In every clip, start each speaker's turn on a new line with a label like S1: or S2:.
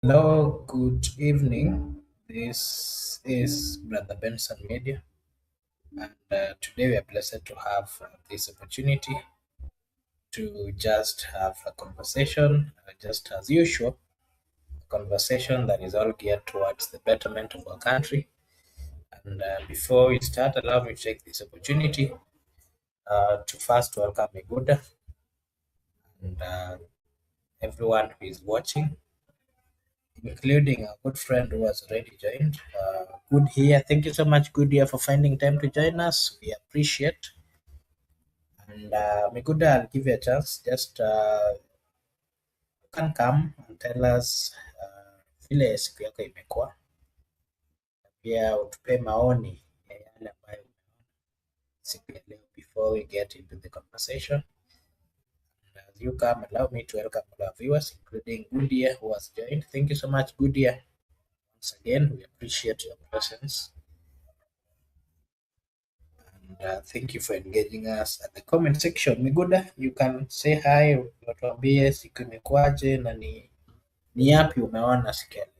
S1: Hello, good evening. This is Brother Benson Media, and today we are blessed to have this opportunity to just have a conversation, just as usual, a conversation that is all geared towards the betterment of our country. And before we start, allow me to take this opportunity to first welcome Uganda and everyone who is watching, including our good friend who has already joined. Good here. Thank you so much, Good here, for finding time to join us. We appreciate. And Miguda, I'll give you a chance. Just you can come and tell us vile siku yako imekuwa, pia utupe maoni ya yale ambayo siku ya leo before we get into the conversation. And as you come, allow me to welcome all our viewers, including Gudia who has joined. Thank you so much, Gudia. Once again, we appreciate your presence. And thank you for engaging us at the comment section. Miguda, you can say hi, watuambie siku imekuwaje na ni yapi umeona siku ya leo.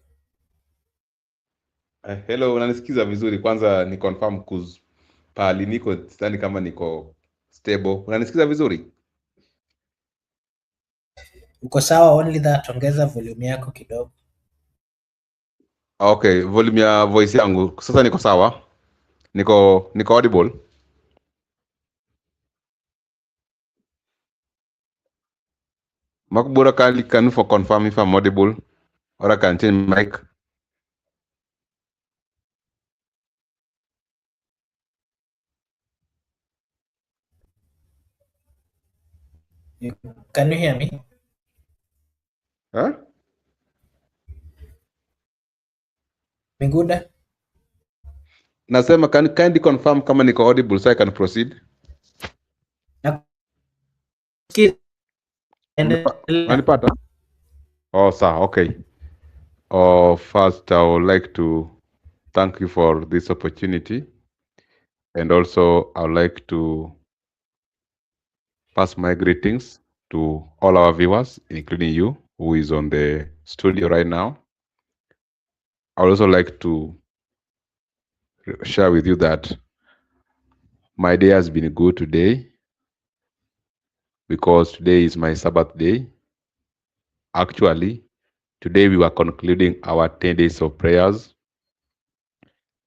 S2: Hello, unanisikiza vizuri? Kwanza ni confirm pahali niko, sidhani kama niko stable. Unanisikiza vizuri?
S1: Uko sawa? Only that, ongeza volume yako kidogo.
S2: Okay, volume ya voice yangu sasa niko sawa? Niko audible? Makbura, can you for confirm if I'm audible or I can change mic?
S1: Can you hear me?
S2: Huh?
S1: Miguda?
S2: Nasema can you kindly confirm kama niko audible so I can proceed? Unanipata? Oh, sir, okay. First, I would like to thank you for this opportunity. And also, I would like to pass my greetings to all our viewers, including you, who is on the studio right now. I would also like to share with you that my day has been good today because today is my Sabbath day. Actually, today we were concluding our 10 days of prayers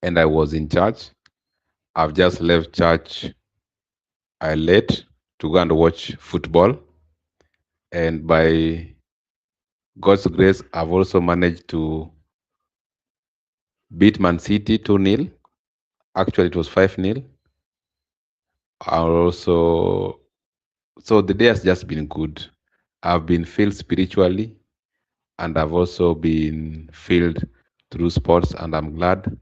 S2: and I was in church. I've just left church late to go and watch football. And by God's grace, I've also managed to beat Man City 2-0. Actually, it was 5-0. So the day has just been good. I've been filled spiritually, and I've also been filled through sports, and I'm glad.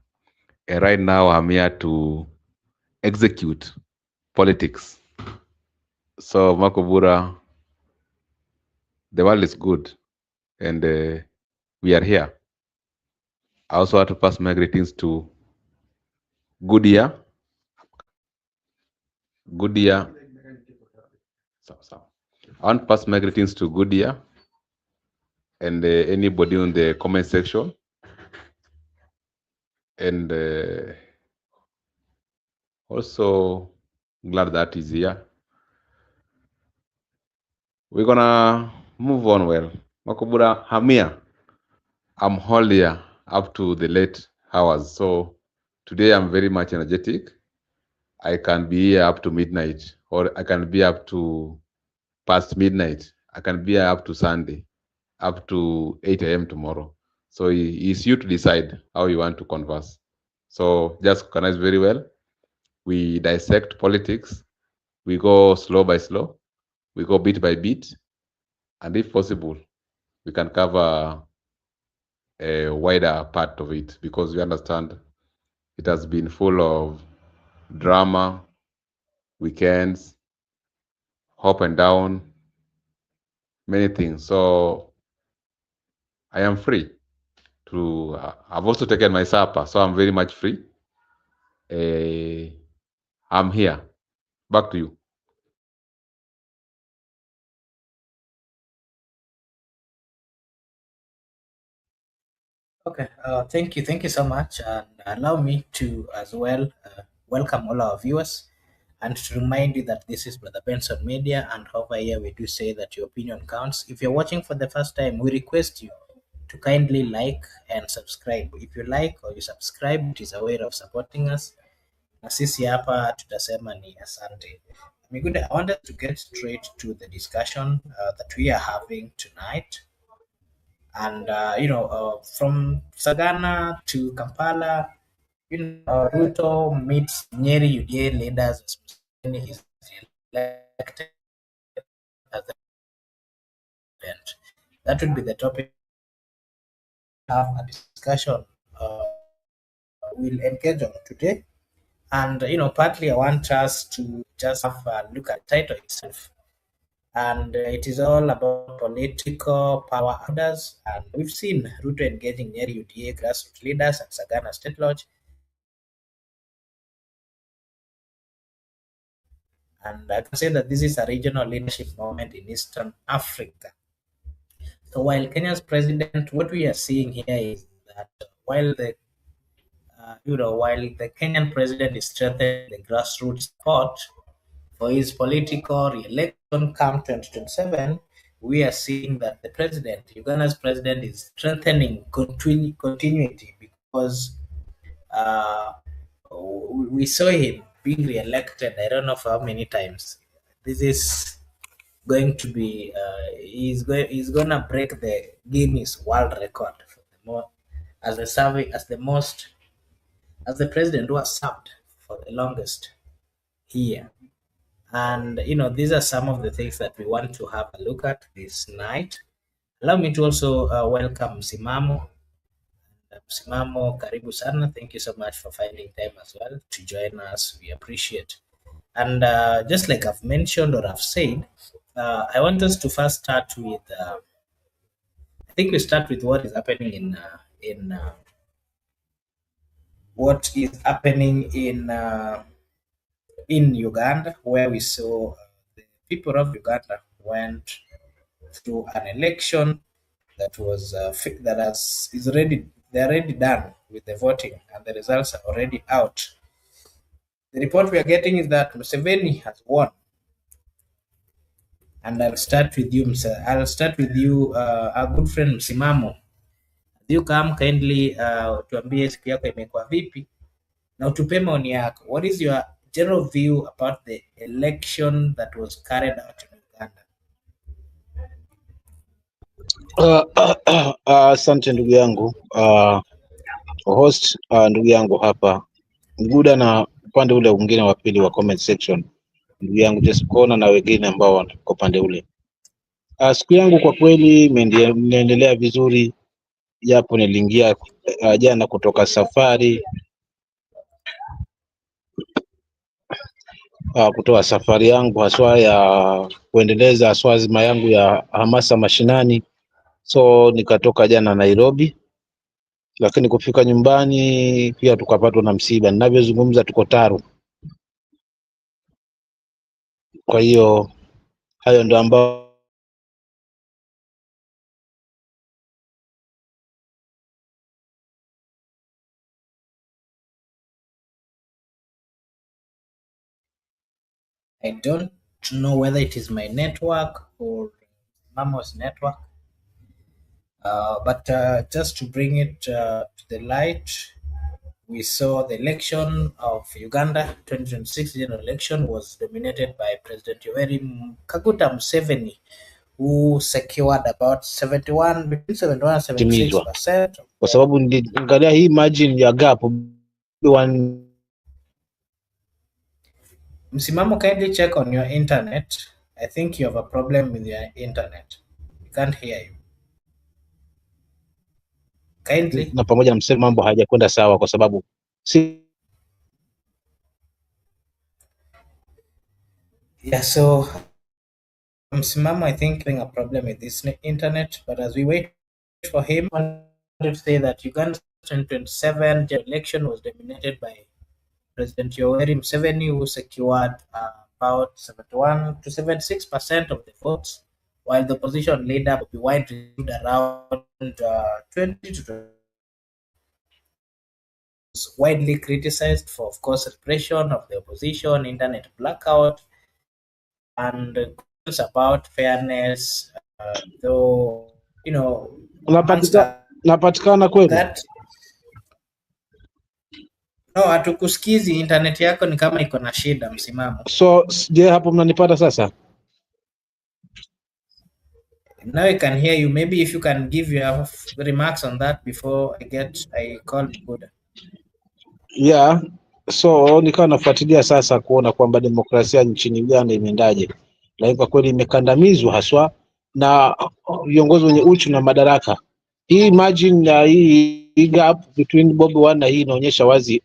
S2: And right now, I'm here to execute politics. So, Makobura, the world is good, and we are here. I also want to pass my greetings to Goodia. I want to pass my greetings to Goodia and anybody in the comment section. And also glad that is here. We're gonna move on well. Makobura, Hamia, I'm all here up to the late hours. So today I'm very much energetic. I can be here up to midnight, or I can be up to past midnight. I can be here up to Sunday, up to 8 a.m. tomorrow. So it's you to decide how you want to converse. So just organize very well. We dissect politics. We go slow by slow. We go bit by bit. And if possible, we can cover a wider part of it because we understand it has been full of drama, weekends, up and down, many things. So I am free to, I've also taken my supper, so I'm very much free. I'm here. Back to you.
S1: Okay, thank you so much, and allow me to as well welcome all our viewers, and to remind you that this is Brother Benson Media, and over here we do say that your opinion counts. If you're watching for the first time, we request you to kindly like and subscribe. If you like or you subscribe, it is a way of supporting us, na sisi hapa tutasema ni asante. Migude, I wanted to get straight to the discussion that we are having tonight. And from Sagana to Kampala, Ruto meets Nyeri UDA leaders as Museveni is elected as the president. That would be the topic. Have a discussion. Uh, we'll engage on today, and partly I want us to just have a look at the title itself, and it is all about political power orders. And we've seen Ruto engaging Nyeri UDA grassroots leaders at Sagana State Lodge. And I can say that this is a regional leadership moment in Eastern Africa. So while Kenya's president, what we are seeing here is that while the Kenyan president is strengthening the grassroots support for his political re-election come 2027, we are seeing that the president, Uganda's president, is strengthening continuity because uh, we saw him being re-elected. I don't know for how many times. This is going to be he's gonna break the Guinness World Record for the more as the survey as the most as the president who has served for the longest here. And these are some of the things that we want to have a look at this night. Allow me to also welcome Simamo. Simamo, karibu sana. Thank you so much for finding time as well to join us. We appreciate. And just like I've mentioned or I've said, I want us to first start with. I think we start with what is happening in what is happening in Uganda, where we saw the people of Uganda went through an election that was that has is already they're already done with the voting and the results are already out. The report we are getting is that Museveni has won, and I'll start with you, I'll start with you, our good friend Msimamo. You come kindly tuambie siku yako imekuwa vipi na utupe maoni yako. What is your general view about the election that was carried out in Uganda?
S3: Asante ndugu yangu host, ndugu yangu hapa Nguda, na upande ule mwingine wa pili wa comment section ndugu yangu Jescona na wengine ambao wako upande ule. Siku yangu kwa kweli imeendelea vizuri, japo niliingia jana kutoka safari kutoa safari yangu haswa ya kuendeleza haswa azima yangu ya hamasa mashinani, so nikatoka jana Nairobi, lakini kufika nyumbani pia tukapatwa na msiba. Ninavyozungumza tuko Taru. Kwa hiyo hayo ndo ambao
S1: I don't know whether it is my network or Mamo's network, but just to bring it to the light, we saw the election of Uganda 2026 general election was dominated by President Yoweri Kaguta Museveni, who secured about 71 between 71 and
S3: timizwa
S1: 76%.
S3: kwa sababu niliangalia hii margin ya gap
S1: Msimamo, kindly check on your internet. I think you have a problem with your internet. We can't hear you. Kindly.
S3: na pamoja na msema mambo hayajakwenda sawa kwa sababu
S1: Yeah, so Msimamo, I think having a problem with this internet, but as we wait for him, I wanted to say that Uganda's 2027 general election was dominated by President Yoweri Museveni, who secured about 71 to 76% of the votes, while the opposition leader Bobi Wine received around 20 to widely criticized for, of course, repression of the opposition, internet blackout, and questions about fairness. Though, amongst
S3: Napatikana kweli?
S1: that, no, hatukusikizi. Internet yako ni kama iko na shida, msimamo.
S3: So je, hapo mnanipata sasa?
S1: Now I can hear you. Maybe if you can give your remarks on that before I call Miguda.
S3: Yeah, so nikawa nafuatilia sasa kuona kwamba demokrasia nchini Uganda imeendaje, lakini kwa kweli imekandamizwa haswa na viongozi wenye uchu na madaraka. Hii margin na hii gap between Bobi Wine na hii inaonyesha wazi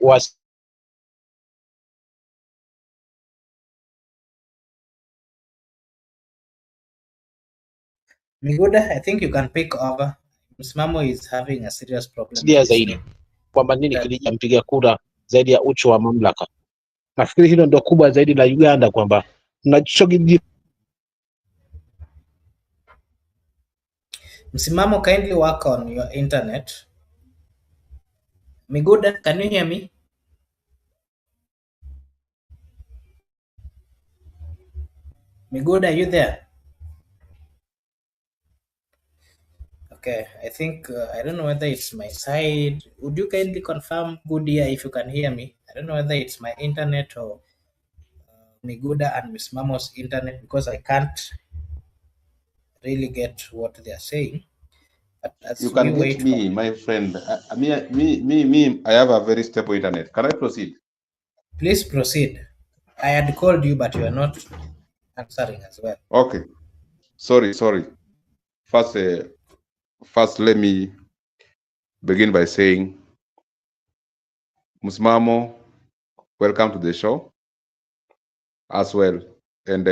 S1: Miguda, I think you can pick over. Msimamo is having a serious problem
S3: zaidi kwamba nini kilijampiga kura zaidi ya uchu wa mamlaka. Nafikiri hilo ndio kubwa zaidi la Uganda, kwamba
S1: Msimamo, kindly work on your internet. Miguda, can you hear me? Miguda, are you there? Okay, I think I don't know whether it's my side. Would you kindly confirm, good ear, if you can hear me? I don't know whether it's my internet or Miguda and Miss Mamo's internet, because I can't really get what they are saying. But as
S2: You can
S1: we
S2: get me, my friend. I have a very stable internet. Can I proceed?
S1: Please proceed. I had called you, but you are not answering as well.
S2: Okay. Sorry. First, let me begin by saying, Musmamo, welcome to the show as well. And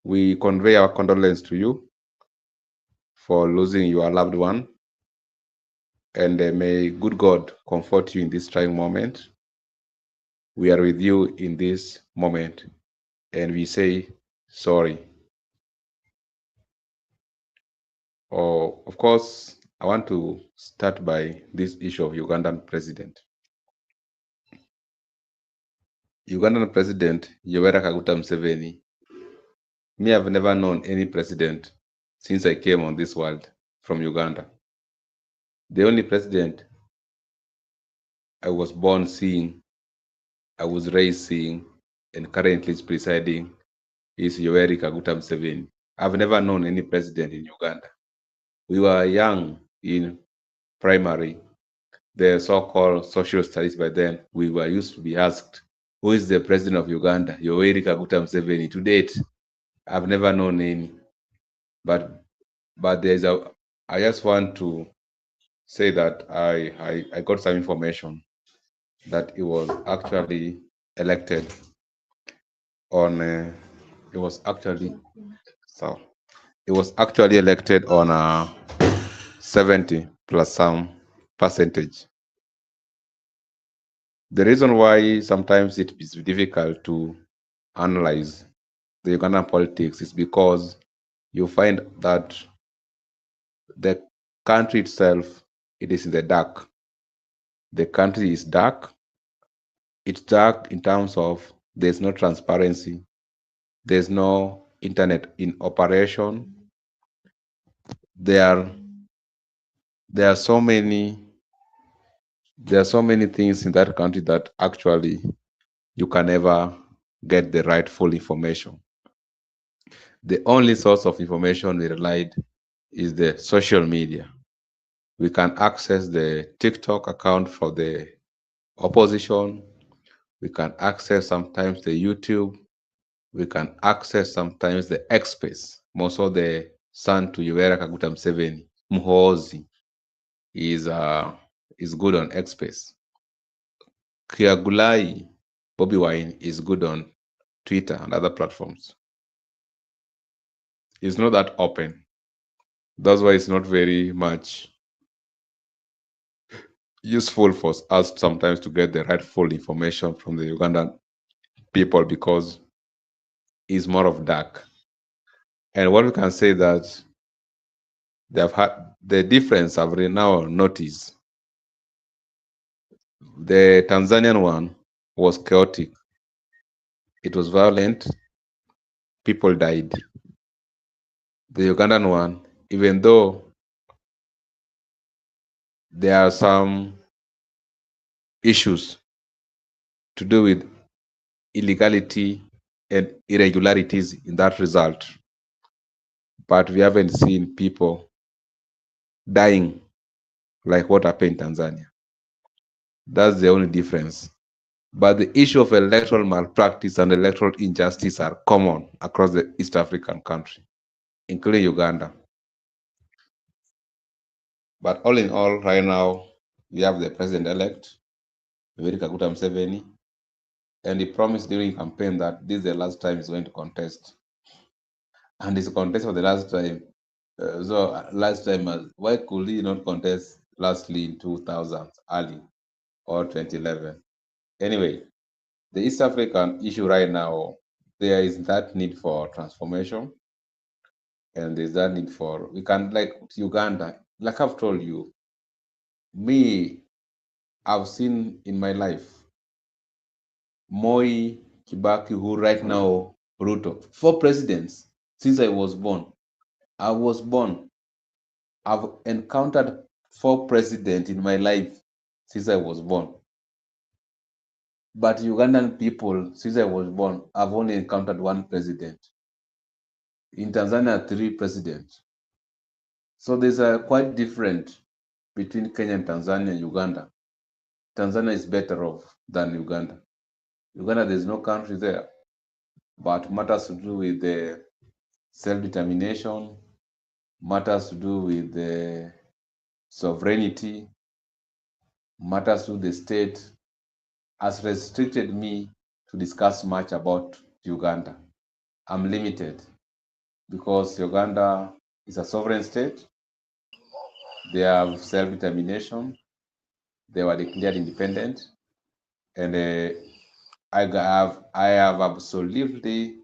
S2: we convey our condolence to you for losing your loved one. And may good God comfort you in this trying moment. We are with you in this moment, and we say sorry. Of course, I want to start by this issue of Ugandan president. Ugandan President Yoweri Kaguta Museveni. Me, I've never known any president since I came on this world from Uganda. The only president I was born seeing, I was raised seeing, and currently is presiding is Yoweri Kaguta Museveni. I've never known any president in Uganda. We were young in primary, the so-called social studies. By then, we were used to be asked, who is the president of Uganda? Yoweri Kaguta Museveni. To date, I've never known any. But there's I just want to say that I got some information that he was actually elected on it was actually elected on 70 plus some percentage. The reason why sometimes it is difficult to analyze the Ugandan politics is because you find that the country itself, it is in the dark. The country is dark. It's dark in terms of there's no transparency. There's no internet in operation. There are so many things in that country that actually you can never get the rightful information. The only source of information we relied is the social media. We can access the TikTok account for the opposition. We can access sometimes the YouTube. We can access sometimes the X Space. Most of the son to Yoweri Kaguta Museveni, Muhoozi, is good on X Space. Kiagulai, Bobi Wine, is good on Twitter and other platforms. It's not that open. That's why it's not very much useful for us sometimes to get the rightful information from the Ugandan people, because it's more of dark. And what we can say that they have had the difference I've now noticed The Tanzanian one was chaotic. It was violent. People died. The Ugandan one, even though there are some issues to do with illegality and irregularities in that result, but we haven't seen people dying like what happened in Tanzania. That's the only difference. But the issue of electoral malpractice and electoral injustice are common across the East African country, including Uganda. But all in all, right now, we have the president-elect, Museveni, and he promised during campaign that this is the last time he's going to contest. And he's contested for the last time. Why could he not contest lastly in 2000, early, or 2011? Anyway, the East African issue right now, there is that need for transformation, and there's that need for, we can, like Uganda, like I've told you, I've seen in my life, Moi, Kibaki, who right now, Ruto, 4 presidents since I was born. I've encountered 4 presidents in my life since I was born. But Ugandan people, since I was born, I've only encountered 1 president. In Tanzania, 3 presidents. So there's a quite different between Kenya and Tanzania and Uganda. Tanzania is better off than Uganda. Uganda, there's no country there, but matters to do with the self-determination, matters to do with the sovereignty, matters to the state, has restricted me to discuss much about Uganda. I'm limited because Uganda is a sovereign state. They have self-determination. They were declared independent, and I have absolutely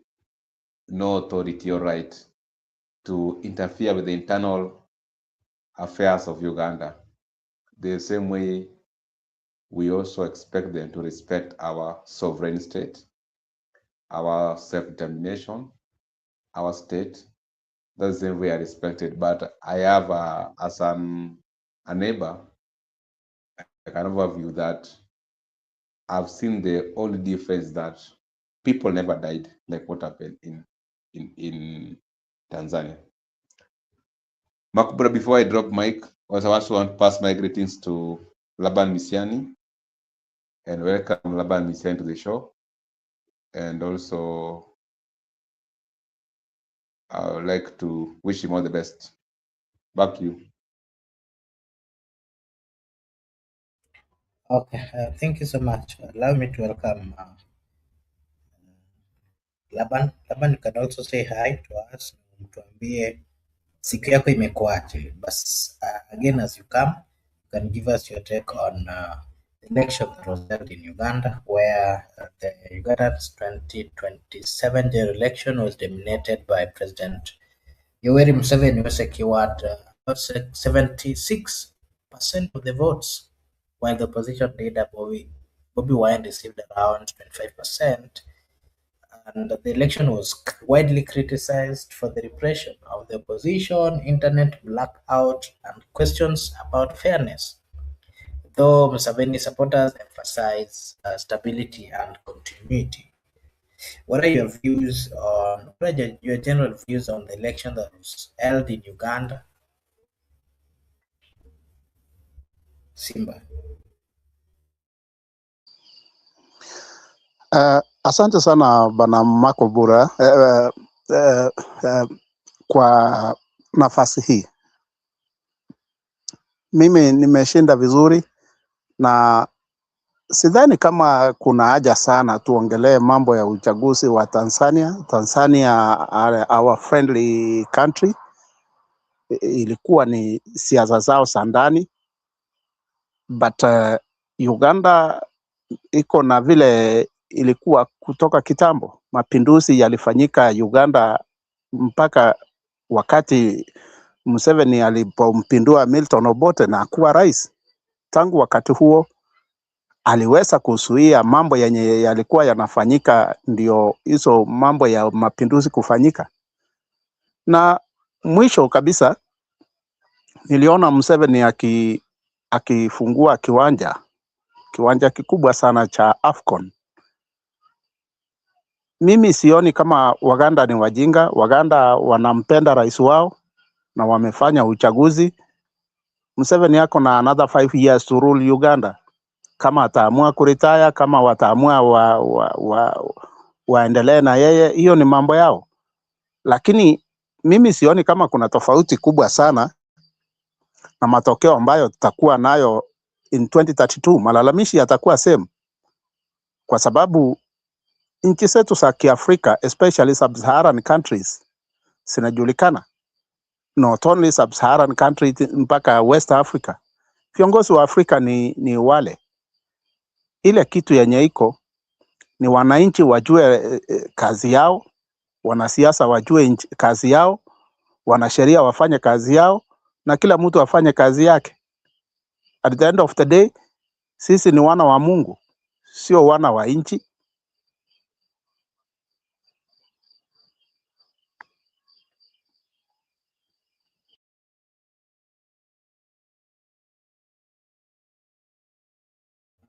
S2: no authority or right to interfere with the internal affairs of Uganda. The same way we also expect them to respect our sovereign state, our self-determination, our state. That's the same way I respect it. But I have, as a neighbor, I can overview that I've seen the only difference that people never died like what happened in Tanzania. Makubura, before I drop mic, I also want to pass my greetings to Laban Misiani and welcome Laban Misiani to the show. And also, I would like to wish him all the best. Back to you.
S1: Okay, thank you so much. Allow me to welcome Laban. Laban, you can also say hi to us. Tuambie siku yako imekuaje. But again, as you come, you can give us your take on the election that was held in Uganda, where the Uganda's 2027 general election was dominated by President Yoweri Museveni, who secured about 76% of the votes, while the opposition leader Bobby Wine received around 25%. And the election was widely criticized for the repression of the opposition, internet blackout, and questions about fairness. Though Museveni supporters emphasize stability and continuity. What are your views on, what are your general views on the election that was held in Uganda? Simba.
S4: Asante sana Bwana Makobura kwa nafasi hii. Mimi nimeshinda vizuri na sidhani kama kuna haja sana tuongelee mambo ya uchaguzi wa Tanzania. Tanzania, our friendly country, ilikuwa ni siasa zao za ndani, but Uganda iko na vile ilikuwa kutoka kitambo. Mapinduzi yalifanyika Uganda mpaka wakati Museveni alipompindua Milton Obote na kuwa rais. Tangu wakati huo aliweza kuzuia mambo yenye yalikuwa yanafanyika, ndio hizo mambo ya mapinduzi kufanyika. Na mwisho kabisa niliona Museveni akifungua kiwanja kikubwa sana cha AFCON. Mimi sioni kama Waganda ni wajinga. Waganda wanampenda rais wao na wamefanya uchaguzi. Museveni yako na another 5 years to rule Uganda. Kama ataamua kuretire, kama wataamua waendelee na yeye, hiyo ni mambo yao. Lakini mimi sioni kama kuna tofauti kubwa sana na matokeo ambayo tutakuwa nayo in 2032. Malalamishi yatakuwa same, kwa sababu nchi zetu za Kiafrika, especially sub-Saharan countries, zinajulikana. Not only sub-Saharan countries, mpaka West Africa. Viongozi wa Afrika ni wale. Ile kitu yenye iko ni wananchi wajue kazi yao, wanasiasa wajue kazi yao, wanasheria wafanye kazi yao, na kila mtu afanye kazi yake. At the end of the day, sisi ni wana wa Mungu, sio wana wa nchi.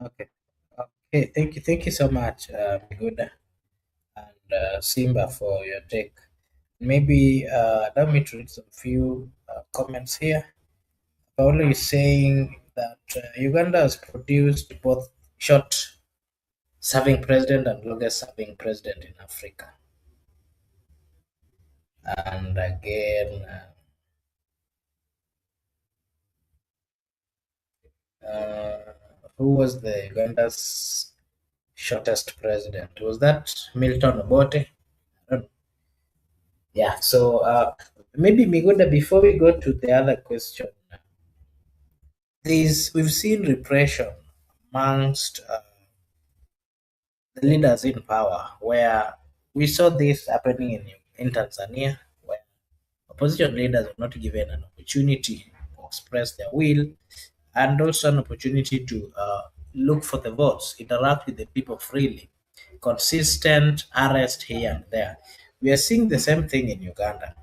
S1: Okay. Okay. Thank you so much, Miguda and Simba, for your take. Maybe allow me to read some few comments here. Paolo is saying that Uganda has produced both short-serving president and longest-serving president in Africa. And again, who was the Uganda's shortest president? Was that Milton Obote? I don't know. Yeah. So maybe Miguda, before we go to the other question, we've seen repression amongst the leaders in power, where we saw this happening in Tanzania, where opposition leaders were not given an opportunity to express their will, and also an opportunity to look for the votes, interact with the people freely. Consistent arrest here and there. We are seeing the same thing in Uganda.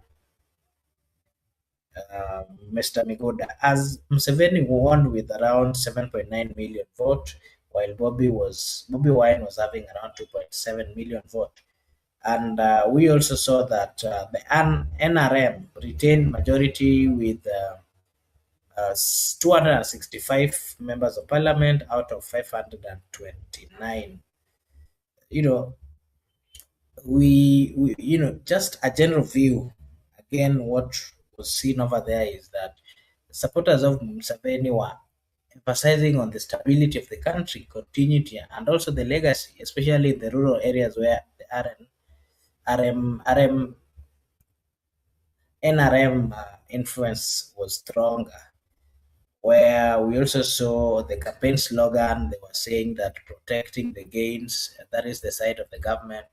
S1: Mr. Miguda, as Museveni won with around 7.9 million vote, while Bobby Wine was having around 2.7 million vote. And we also saw that the NRM retained majority with 265 members of parliament out of 529. We just a general view. Again, what was seen over there is that supporters of Museveni were emphasizing on the stability of the country, continuity, and also the legacy, especially in the rural areas where the NRM influence was stronger. Where we also saw the campaign slogan, they were saying that protecting the gains, that is the side of the government.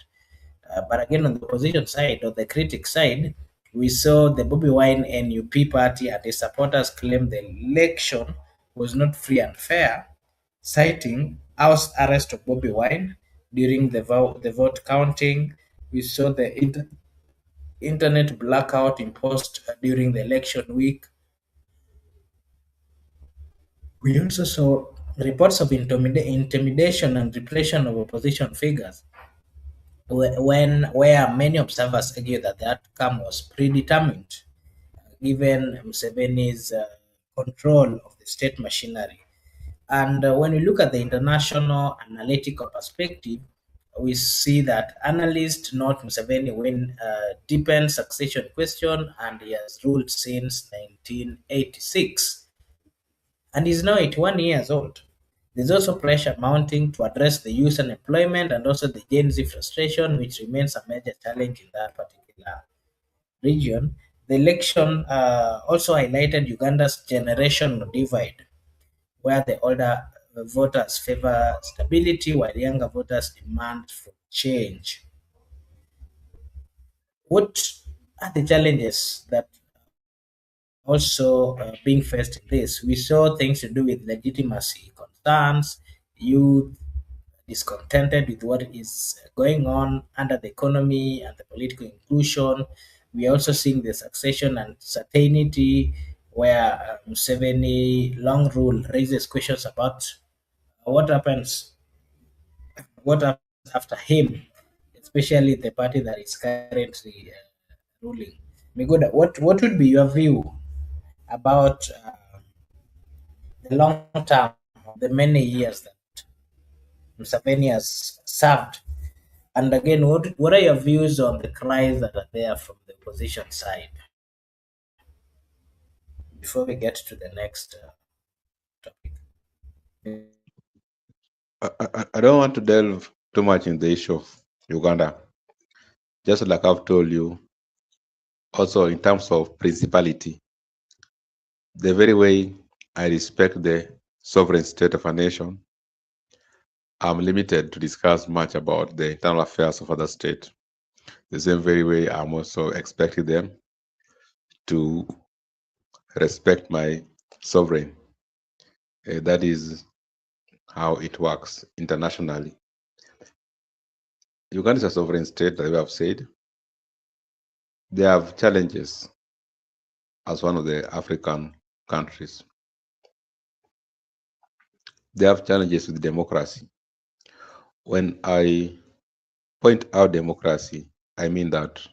S1: But again, on the opposition side, or the critic side, we saw the Bobby Wine NUP party and its supporters claim the election was not free and fair, citing house arrest of Bobby Wine during the vote counting. We saw the internet blackout imposed during the election week. We also saw reports of intimidation and repression of opposition figures, where many observers argue that the outcome was predetermined, given Museveni's control of the state machinery. And when we look at the international analytical perspective, we see that analysts note Museveni win deepened succession question, and he has ruled since 1986 and is now 81 years old. There's also pressure mounting to address the youth unemployment and also the Gen Z frustration, which remains a major challenge in that particular region. The election also highlighted Uganda's generational divide, where the older voters favor stability while younger voters demand for change. What are the challenges that also being faced in this? We saw things to do with legitimacy concerns, youth discontented with what is going on under the economy and the political inclusion. We are also seeing the succession and certainty where Museveni long rule raises questions about what happens what happens after him, especially the party that is currently ruling. Miguda, what would be your view about the long term, the many years that Museveni has served? And again, what are your views on the cries that are there from the opposition side? Before we get to the next topic.
S2: I don't want to delve too much in the issue of Uganda. Just like I've told you, also in terms of principality, the very way I respect the sovereign state of a nation, I'm limited to discuss much about the internal affairs of other states. The same very way I'm also expecting them to respect my sovereign. That is how it works internationally. Uganda is a sovereign state, as we have said. They have challenges as one of the African countries. They have challenges with democracy. When I point out democracy, I mean that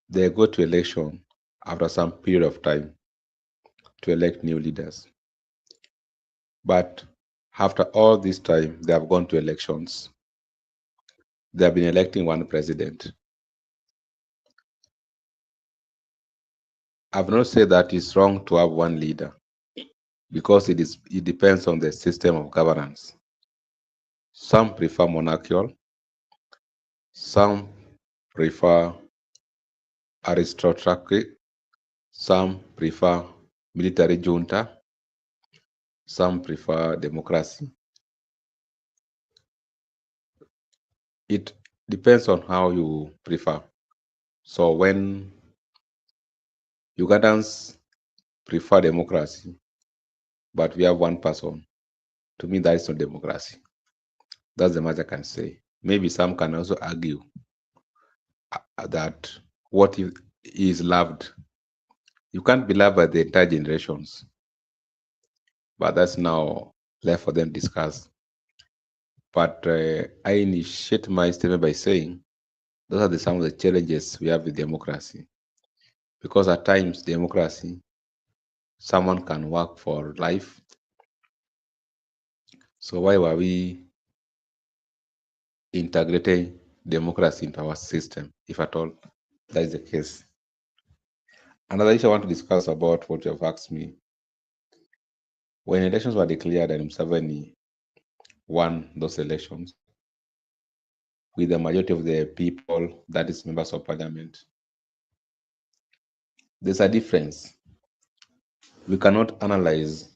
S2: they go to election after some period of time to elect new leaders. But after all this time, they have gone to elections. They have been electing one president. I've not said that it's wrong to have one leader because it depends on the system of governance. Some prefer monarchical, some prefer aristocratic, some prefer military junta, some prefer democracy. It depends on how you prefer. So when Ugandans prefer democracy, but we have one person, to me that is not democracy. That's the much I can say. Maybe some can also argue that what is loved, you can't be loved by the entire generations. But that's now left for them to discuss. But I initiate my statement by saying those are some of the challenges we have with democracy. Because at times, democracy, someone can work for life. So why were we integrating democracy into our system, if at all that is the case? Another issue I want to discuss about what you have asked me. When elections were declared and Museveni won those elections with the majority of the people, that is members of parliament, there's a difference. We cannot analyze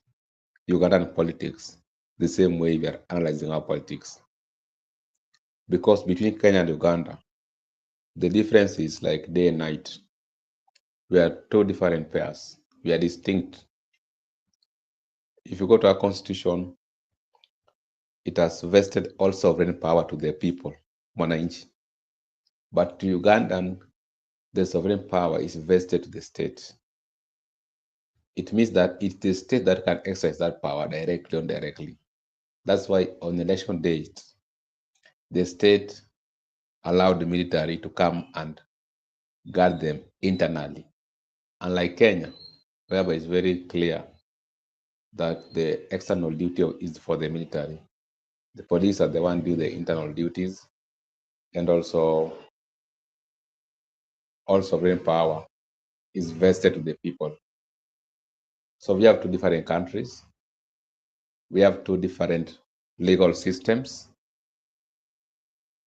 S2: Ugandan politics the same way we are analyzing our politics. Because between Kenya and Uganda, the difference is like day and night. We are two different pairs. We are distinct. If you go to our constitution, it has vested all sovereign power to the people, Mwananchi. But to Ugandan, the sovereign power is vested to the state. It means that it's the state that can exercise that power directly or indirectly. That's why on election day, the state allowed the military to come and guard them internally. Unlike Kenya, whereby it's very clear that the external duty is for the military. The police are the one do the internal duties, and also all sovereign power is vested to the people. So we have two different countries. We have two different legal systems.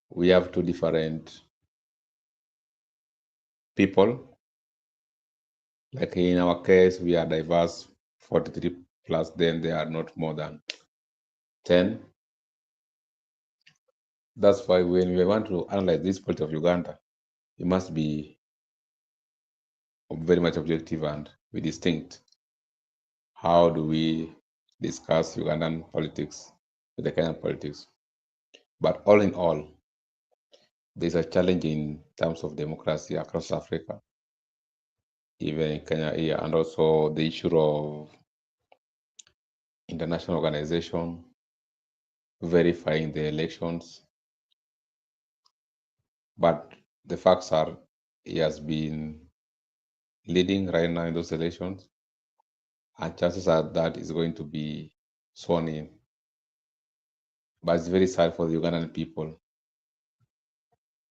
S2: We have two different people. Like in our case, we are diverse, 43 plus, then they are not more than 10. That's why when we want to analyze this politics of Uganda, it must be very much objective and be distinct. How do we discuss Ugandan politics with the Kenyan politics. But all in all, there's a challenge in terms of democracy across Africa, even in Kenya here, and also the issue of international organization verifying the elections. But the facts are he has been leading right now in those elections, and chances are that is going to be sworn in. But it's very sad for the Ugandan people,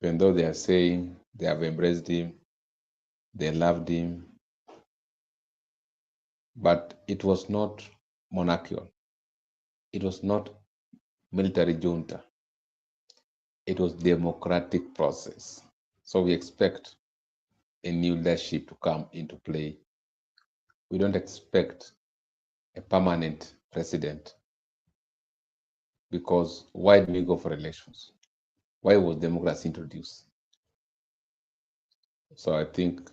S2: even though they are saying they have embraced him, they loved him, but it was not monarchical, it was not military junta, it was democratic process. So we expect a new leadership to come into play. We don't expect a permanent president, because why do we go for elections? Why was democracy introduced? So I think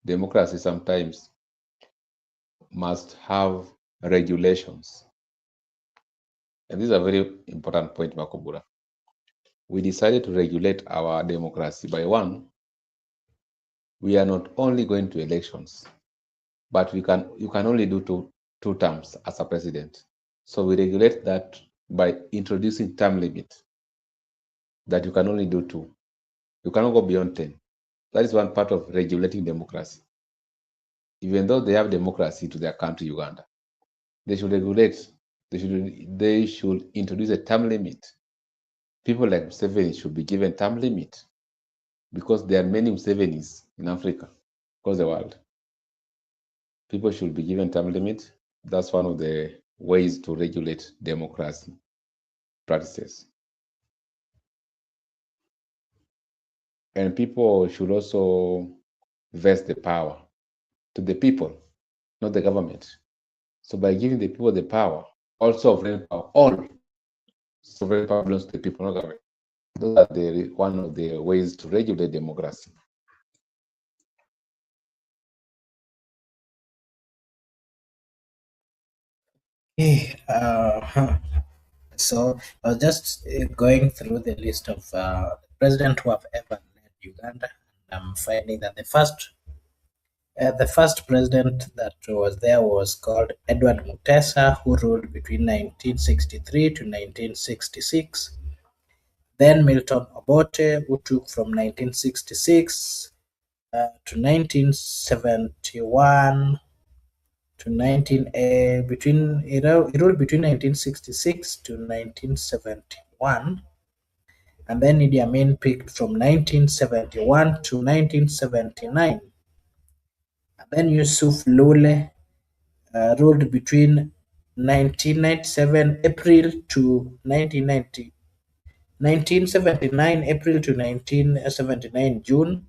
S2: democracy sometimes must have regulations. And this is a very important point, Makobura. We decided to regulate our democracy by one, we are not only going to elections, but you can only do two terms as a president. So we regulate that by introducing term limit, that you can only do two. You cannot go beyond 10. That is one part of regulating democracy. Even though they have democracy to their country, Uganda, they should regulate, they should introduce a term limit. People like Museveni should be given term limit, because there are many Musevenis in Africa, across the world. People should be given term limit. That's one of the ways to regulate democracy practices. And people should also vest the power to the people, not the government. So by giving the people the power, all sovereign power belongs to the people, not government. Those are one of the ways to regulate democracy.
S1: Okay, so I was just going through the list of presidents who have ever led Uganda, and I'm finding that the first president that was there was called Edward Mutesa, who ruled between 1963 to 1966. Then Milton Obote, who took from 1966 to 1971 to 19 between he ruled between 1966 to 1971, and then Idi Amin picked from 1971 to 1979, and then Yusuf Lule ruled between 1997 April to 1979 April to 1979 June.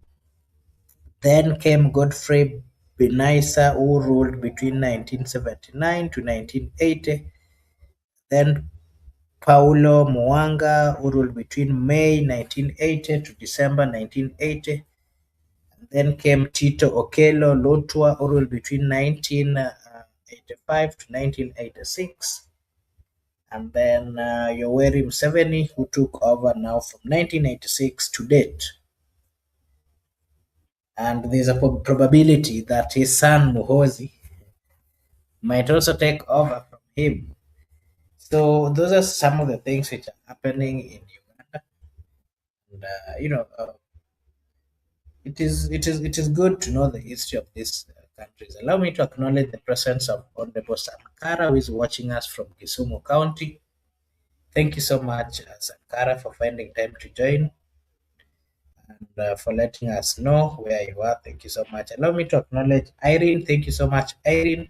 S1: Then came Godfrey Binaisa, who ruled between 1979 to 1980. Then Paulo Mwanga, who ruled between May 1980 to December 1980. Then came Tito Okello Lutwa, who ruled between 1985 to 1986. And then Yoweri Museveni, who took over now from 1986 to date. And there's a probability that his son Muhozi might also take over from him. So those are some of the things which are happening in Uganda, and it is good to know the history of these countries. Allow me to acknowledge the presence of Honorable Sankara, who is watching us from Kisumu County. Thank you so much, Sankara, for finding time to join and for letting us know where you are. Thank you so much. Allow me to acknowledge Irene. Thank you so much, Irene.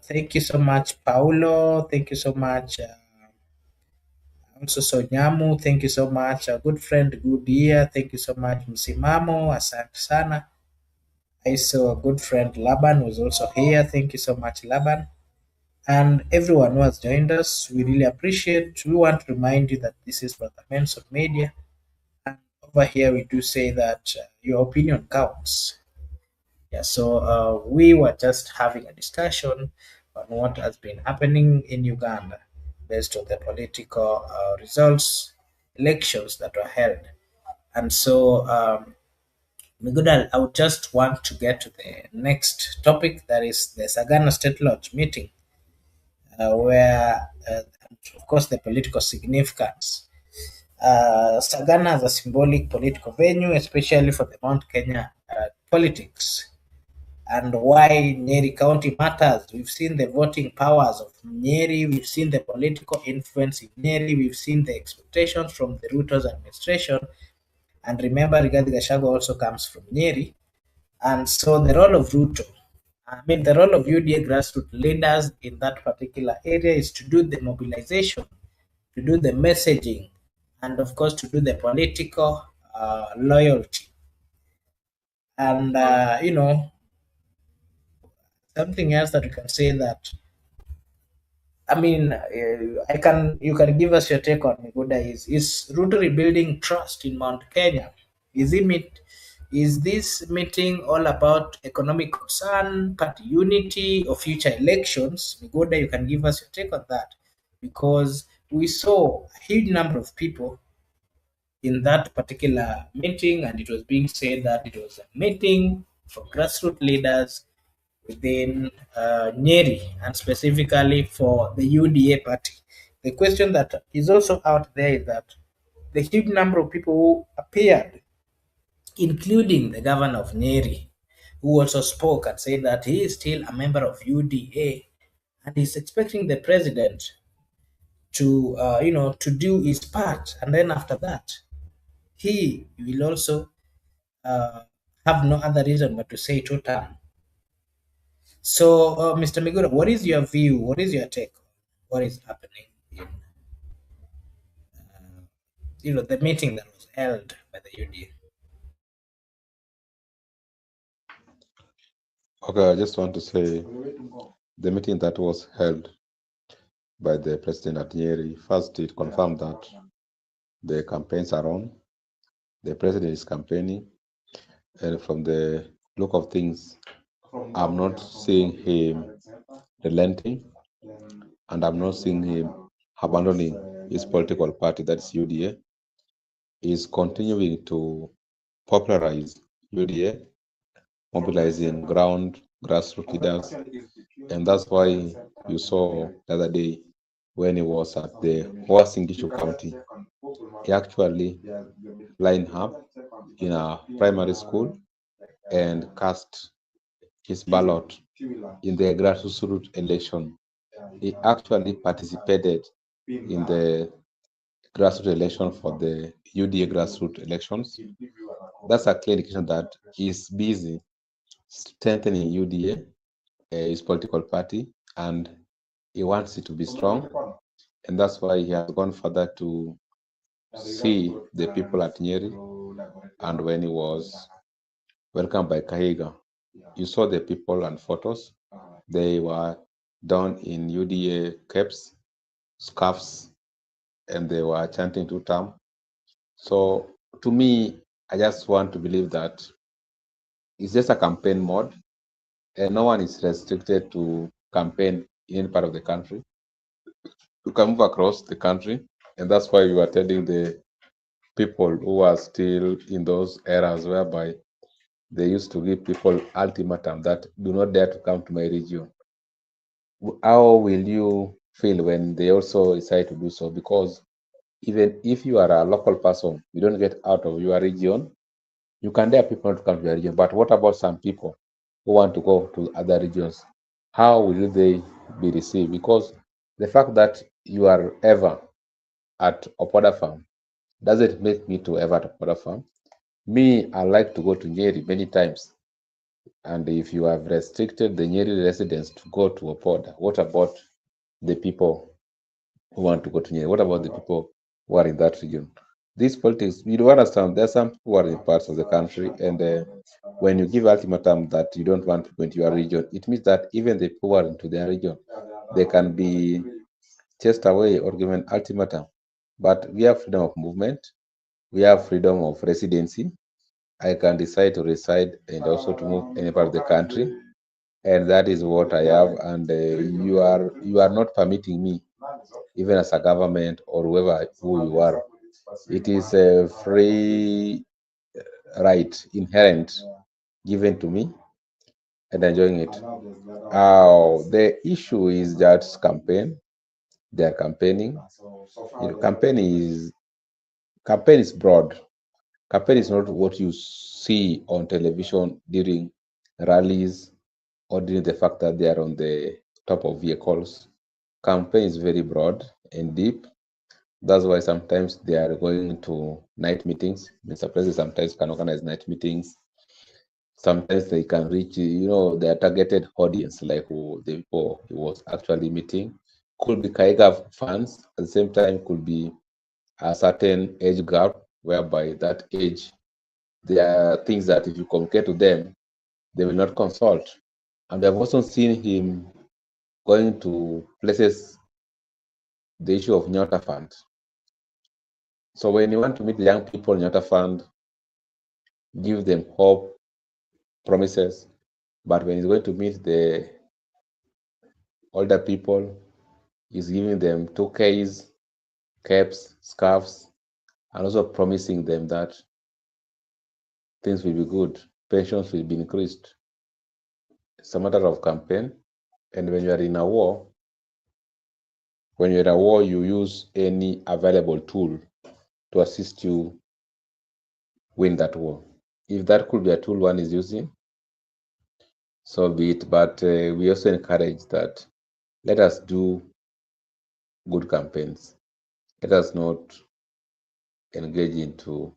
S1: Thank you so much, Paulo. Thank you so much. Also, Sonyamu, thank you so much. A good friend, good year. Thank you so much, Msimamo. Asante sana. I saw a good friend, Laban, was also here. Thank you so much, Laban. And everyone who has joined us, we really appreciate. We want to remind you that this is Brother Men's of Media. And over here, we do say that your opinion counts. Yeah, so we were just having a discussion on what has been happening in Uganda based on the political results, elections that were held. And so, Miguel, I would just want to get to the next topic, that is the Sagana State Lodge meeting, where, of course, the political significance. Sagana has a symbolic political venue, especially for the Mount Kenya politics, and why Nyeri County matters. We've seen the voting powers of Nyeri, we've seen the political influence in Nyeri, we've seen the expectations from the Ruto's administration. And remember, Rigathi Gachagua also comes from Nyeri. And so the role of Ruto, the role of UDA grassroots leaders in that particular area is to do the mobilization, to do the messaging, and of course to do the political loyalty. And something else that we can say that you can give us your take on Miguda is Ruto rebuilding trust in Mount Kenya? Is this meeting all about economic concern, party unity, or future elections? Miguda, you can give us your take on that, because we saw a huge number of people in that particular meeting, and it was being said that it was a meeting for grassroots leaders within Nyeri, and specifically for the UDA party. The question that is also out there is that the huge number of people who appeared, including the governor of Nyeri, who also spoke and said that he is still a member of UDA and is expecting the president to do his part, and then after that he will also uh, have no other reason but to say two term. So, Mr. Migura, what is your view? What is your take on what is happening in the meeting that was held by the UDA?
S2: Okay, I just want to say the meeting that was held by the president at Nyeri, first it confirmed that the campaigns are on, the president is campaigning, and from the look of things, I'm not seeing him relenting, and I'm not seeing him abandoning his political party, that's UDA. He's continuing to popularize UDA, mobilizing grassroots leaders, and that's why you saw the other day when he was at the Uasin County, he actually lined up in a primary school and cast his ballot in the grassroots election. He actually participated in the grassroots election for the UDA grassroots elections. That's a clear indication that he's busy strengthening UDA, his political party, and he wants it to be strong. And that's why he has gone further to see the people at Nyeri. And when he was welcomed by Kahiga, you saw the people and photos. They were done in UDA caps, scarves, and they were chanting two term. So to me, I just want to believe that it's just a campaign mode, and no one is restricted to campaign in any part of the country. You can move across the country, and that's why we are telling the people who are still in those eras whereby they used to give people ultimatum that do not dare to come to my region. How will you feel when they also decide to do so? Because even if you are a local person, you don't get out of your region, you can dare people to come to your region. But what about some people who want to go to other regions? How will they be received? Because the fact that you are ever at Opoda Farm doesn't make me to ever at Opoda Farm. Me, I like to go to Nyeri many times. And if you have restricted the Nyeri residents to go to Opoda, what about the people who want to go to Nyeri? What about the people who are in that region? These politics, you do understand, there are some people who are in parts of the country, and when you give ultimatum that you don't want people into your region, it means that even the people who are into their region, they can be chased away or given ultimatum. But we have freedom of movement, we have freedom of residency, I can decide to reside and also to move any part of the country, and that is what I have. And you are not permitting me, even as a government or who you are. It is a free right, inherent, given to me, and enjoying it. The issue is that campaign. They are campaigning. Campaign is broad. Campaign is not what you see on television during rallies or during the fact that they are on the top of vehicles. Campaign is very broad and deep. That's why sometimes they are going to night meetings. Mr. President sometimes can organize night meetings. Sometimes they can reach, their targeted audience, like the people he was actually meeting. Could be Kaiga fans, at the same time could be a certain age gap, whereby that age, there are things that if you communicate to them, they will not consult. And I've also seen him going to places, the issue of Nyota Fund. So when you want to meet the young people in Nyota Fund, give them hope, promises, but when he's going to meet the older people, he's giving them 2Ks, caps, scarves, and also promising them that things will be good, pensions will be increased. It's a matter of campaign. And when you are in a war, you use any available tool to assist you win that war. If that could be a tool one is using, so be it. But we also encourage that let us do good campaigns. Let us not engage into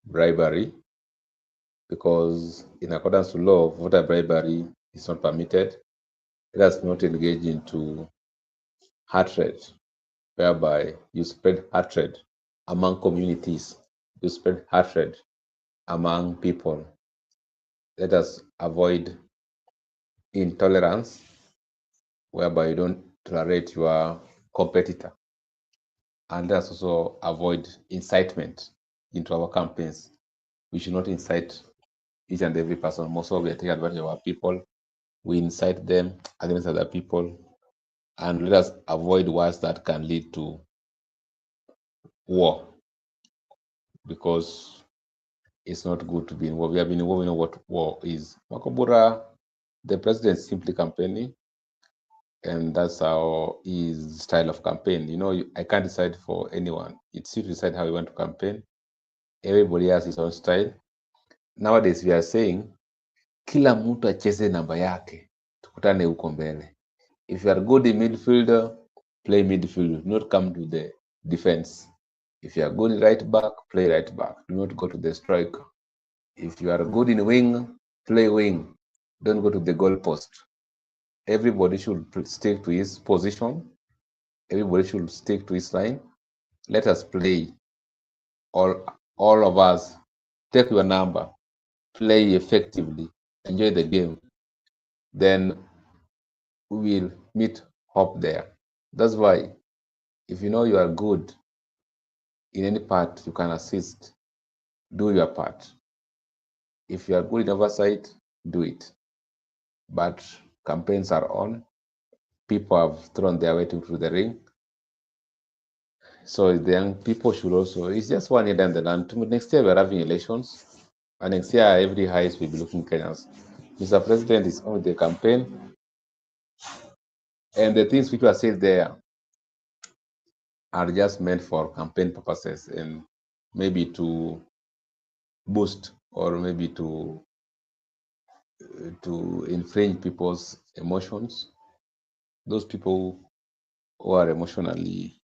S2: bribery, because in accordance to law, voter bribery is not permitted. Let us not engage into hatred, whereby you spread hatred among communities, you spread hatred among people. Let us avoid intolerance, whereby you don't tolerate your competitor. And let us also avoid incitement into our campaigns. We should not incite each and every person. Most of we are taking advantage of our people. We incite them against other people, and let us avoid words that can lead to war, because it's not good to be in war. We have been in war, we know what war is. Makobura, the president is simply campaigning, and that's how his style of campaign. I can't decide for anyone. It's you to decide how you want to campaign. Everybody has his own style. Nowadays we are saying kila mtu acheze namba yake, tukutane huko mbele. If you are good in midfielder, play midfield, do not come to the defense. If you are good in right back, play right back, do not go to the striker. If you are good in wing, play wing, don't go to the goal post. Everybody should stick to his position. Everybody should stick to his line. Let us play. All of us, take your number, play effectively, enjoy the game. Then we will meet hope there. That's why, if you know you are good in any part, you can assist. Do your part. If you are good in oversight, do it. But campaigns are on. People have thrown their weight into the ring. So the young people should also, it's just 1 year down the line. Next year we're having elections. And next year every eyes will be looking Kenyans. Mr. President is on the campaign. And the things which are said there are just meant for campaign purposes, and maybe to boost or maybe to infringe people's emotions. Those people who are emotionally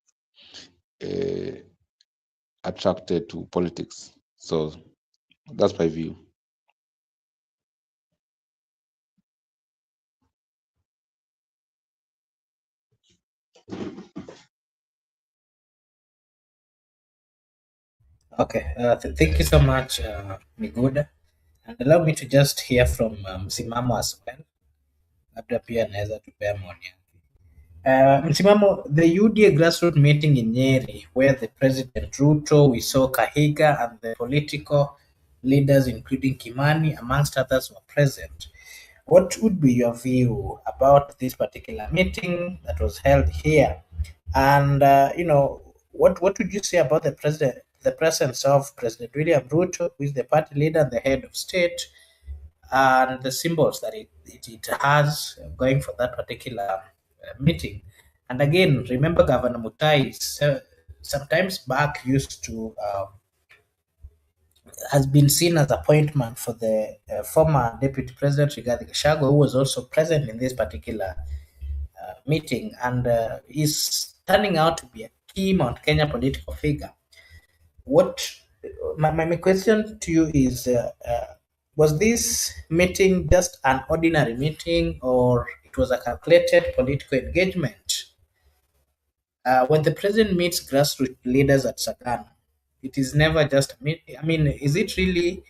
S2: attracted to politics. So that's my view.
S1: Okay, thank you so much, Miguda. And allow me to just hear from Msimamo as well. Labda pia anaweza tupea maoni yake. Msimamo, the UDA grassroots meeting in Nyeri, where the President Ruto, we saw Kahiga, and the political leaders, including Kimani, amongst others, were present. What would be your view about this particular meeting that was held here? And what would you say about the presence of President William Ruto, who is the party leader and the head of state, and the symbols that it has going for that particular meeting? And again, remember Governor Mutai sometimes back used to has been seen as appointment for the former Deputy President Rigathi Gachagua, who was also present in this particular meeting and is turning out to be a key Mount Kenya political figure. What my question to you is was this meeting just an ordinary meeting or it was a calculated political engagement? When the president meets grassroots leaders at Sagana, it is never just a meeting. I mean, is it really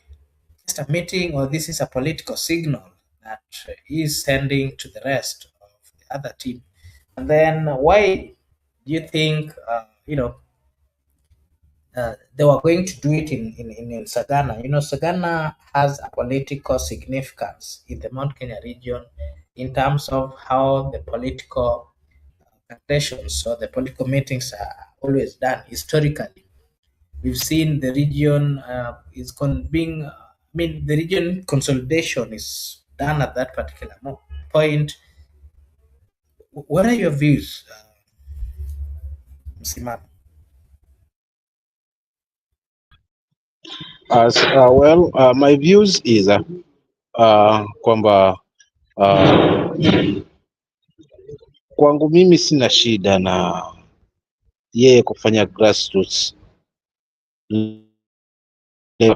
S1: just a meeting or this is a political signal that he's sending to the rest of the other team? And then why do you think, they were going to do it in Sagana? Sagana has a political significance in the Mount Kenya region in terms of how the political calculations or the political meetings are always done historically. We've seen the region being, the region consolidation is done at that particular point. What are your views, Msimamo?
S3: My views is kwamba kwangu mimi sina shida na yeye kufanya grassroots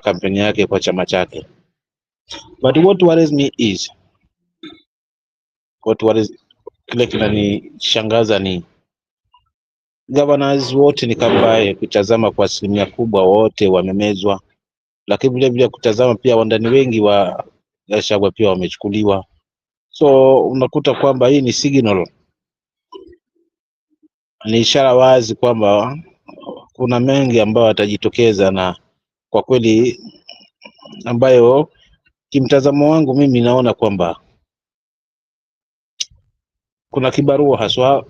S3: kampeni yake kwa chama chake, but what worries me is kile kinanishangaza ni governors wote ni kambaye, kutazama kwa asilimia kubwa wote wamemezwa, lakini vile vile kutazama pia wandani wengi wa Gachagua pia wamechukuliwa. So unakuta kwamba hii ni signal, ni ishara wazi kwamba kuna mengi ambayo yatajitokeza, na kwa kweli ambayo kimtazamo wangu mimi naona kwamba kuna kibarua haswa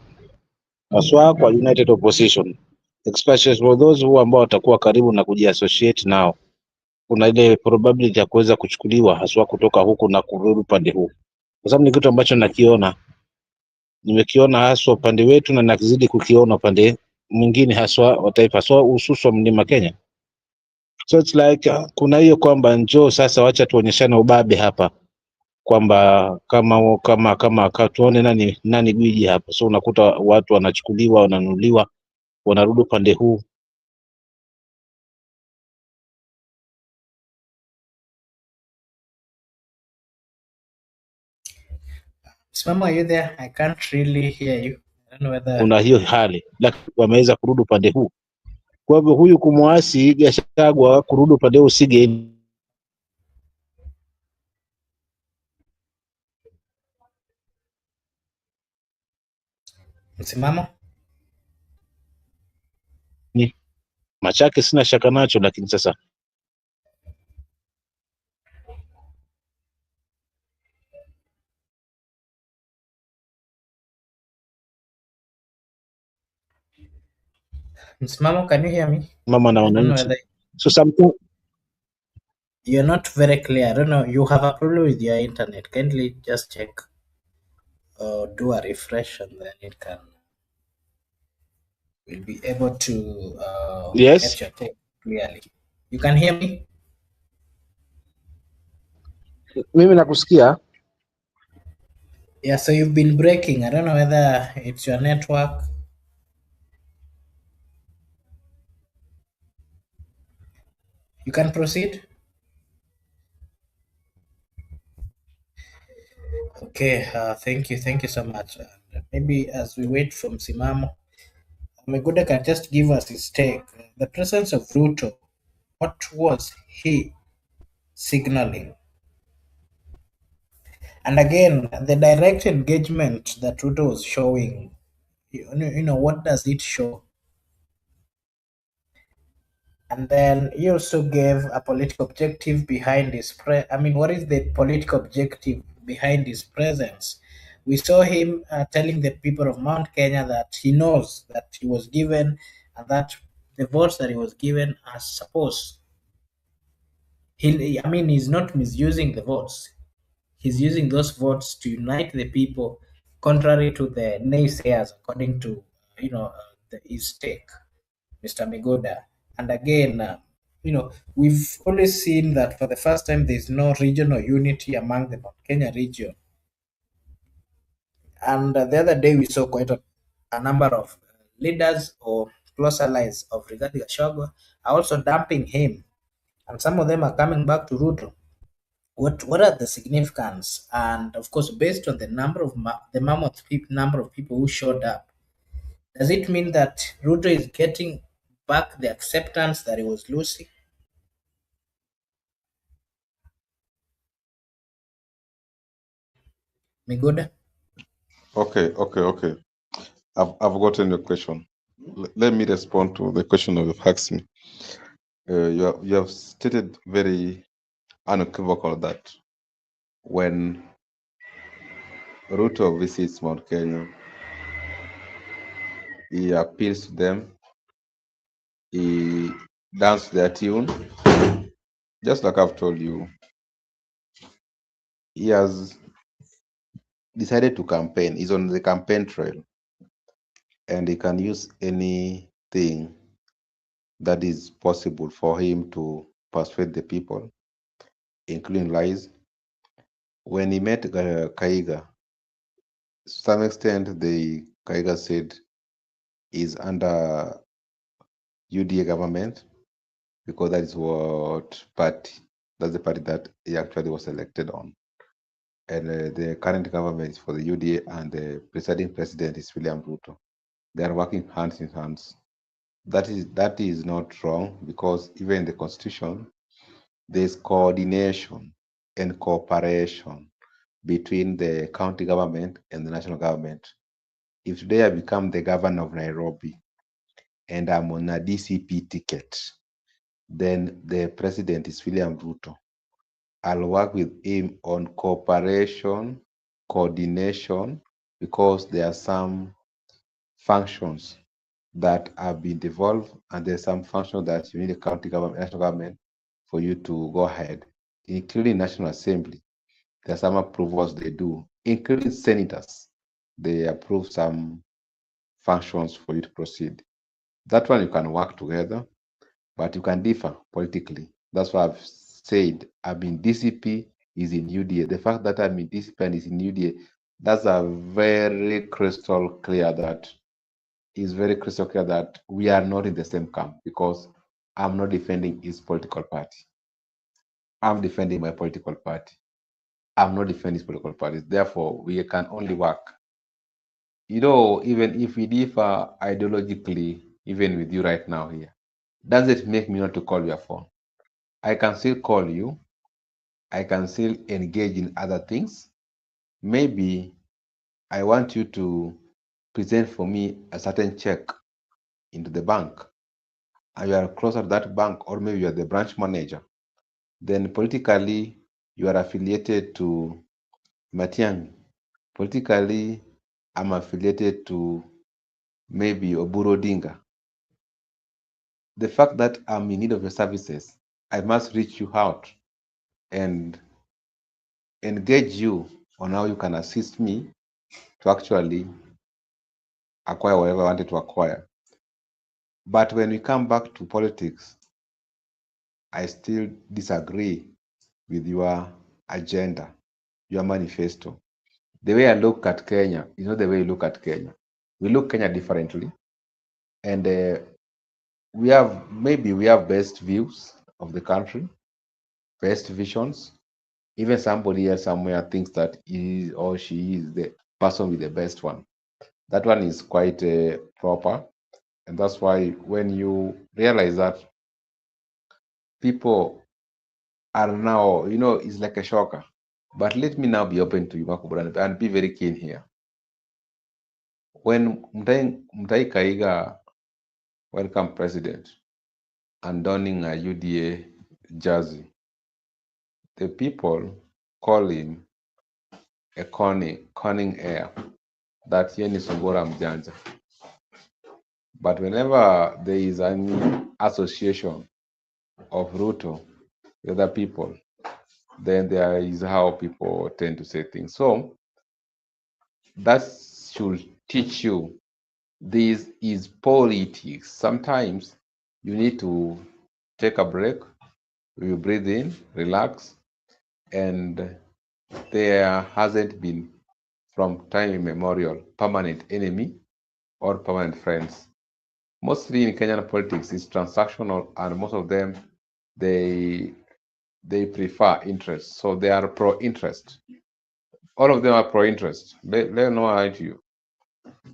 S3: kwa United Opposition, especially for those who ambao watakuwa karibu na kujiassociate nao. Kuna ile probability ya kuweza kuchukuliwa haswa kutoka huku na kurudi upande huu, kwa sababu ni kitu ambacho nimekiona haswa upande wetu na nakizidi kukiona upande mwingine haswa wa taifa, so hususan mlima Kenya. So it's like kuna hiyo kwamba njoo sasa, wacha tuonyeshane ubabe hapa, kwamba kama tuone nani gwiji hapa. So unakuta watu wanachukuliwa, wananunuliwa, wanarudi upande huu.
S1: Msimamo, are you there? I can't really hear you. I don't know whether
S3: Kuna hiyo hali, lakini wameweza kurudi upande huu. Kwa hivyo huyu kumwasi Gachagua kurudi upande huu sige
S1: Msimamo.
S3: ni machake, sina shaka nacho, lakini sasa
S1: Msimamo, can you hear me?
S3: mama na
S1: I don't know
S3: wananchi.
S1: whether
S3: So something
S1: you're not very clear. I don't know. You have a problem with your internet. Kindly just check or do a refresh and then it can will be able to
S3: yes,
S1: get your take clearly. You can hear me?
S3: mimi nakusikia.
S1: Yeah, so you've been breaking. I don't know whether it's your network. You can proceed. Okay, thank you so much. Maybe as we wait for Msimamo, Meguda can just give us his take. The presence of Ruto, what was he signaling? And again, the direct engagement that Ruto was showing, what does it show? And then he also gave a political objective behind his what is the political objective behind his presence? We saw him telling the people of Mount Kenya that he knows that he was given and that the votes that he was given are supposed. He's not misusing the votes. He's using those votes to unite the people, contrary to the naysayers, according to his take, Mr. Migoda. And again, we've always seen that for the first time there's no regional unity among the Mount Kenya region. And the other day we saw quite a number of leaders or close allies of Rigathi Gachagua are also dumping him, and some of them are coming back to Ruto. What are the significance? And of course, based on the number of the mammoth number of people who showed up, does it mean that Ruto is getting back the acceptance that he was losing? Migoda?
S2: Okay. I've gotten your question. Let me respond to the question you've asked me. You have stated very unequivocal that when Ruto visits Mount Kenya, he appeals to them, he dances their tune. Just like I've told you, he has decided to campaign. He's on the campaign trail, and he can use anything that is possible for him to persuade the people, including lies. When he met Kaiga, to some extent, the Kaiga said is under UDA government because that is what party, that's the party that he actually was elected on. And the current government is for the UDA, and the presiding president is William Ruto. They are working hands in hands. That is not wrong, because even in the constitution, there's coordination and cooperation between the county government and the national government. If today I become the governor of Nairobi and I'm on a DCP ticket, then the president is William Ruto. I'll work with him on cooperation, coordination, because there are some functions that have been devolved, and there's some functions that you need a county government, national government for you to go ahead, including National Assembly. There are some approvals they do, including senators. They approve some functions for you to proceed. That one you can work together, but you can differ politically. That's why I've said I'm in DCP, is in UDA. The fact that I'm in DCP and is in UDA, that's a very crystal clear that we are not in the same camp, because I'm not defending his political party. I'm defending my political party. I'm not defending his political parties. Therefore, we can only work. Even if we differ ideologically, even with you right now here, does it make me not to call your phone? I can still call you. I can still engage in other things. Maybe I want you to present for me a certain check into the bank, and you are closer to that bank, or maybe you are the branch manager. Then politically, you are affiliated to Matiang'i. Politically, I'm affiliated to maybe Oburu Odinga. The fact that I'm in need of your services, I must reach you out and engage you on how you can assist me to actually acquire whatever I wanted to acquire. But when we come back to politics, I still disagree with your agenda, your manifesto. The way I look at Kenya is not the way you look at Kenya. We look Kenya differently, and we have best views of the country, best visions. Even somebody else somewhere thinks that he or she is the person with the best one. That one is quite proper, and that's why when you realize that people are now, it's like a shocker. But let me now be open to you, Makubran, and be very keen here. When Mutahi Kaiga welcome president, and donning a UDA jersey. The people call him a conning heir, that yeye ni Sungura mjanja. But whenever there is any association of Ruto with other people, then there is how people tend to say things. So that should teach you this is politics. Sometimes you need to take a break, you breathe in, relax, and there hasn't been from time immemorial permanent enemy or permanent friends. Mostly in Kenyan politics is transactional, and most of them they prefer interest, so they are pro-interest. All of them are pro-interest. Let me know to you.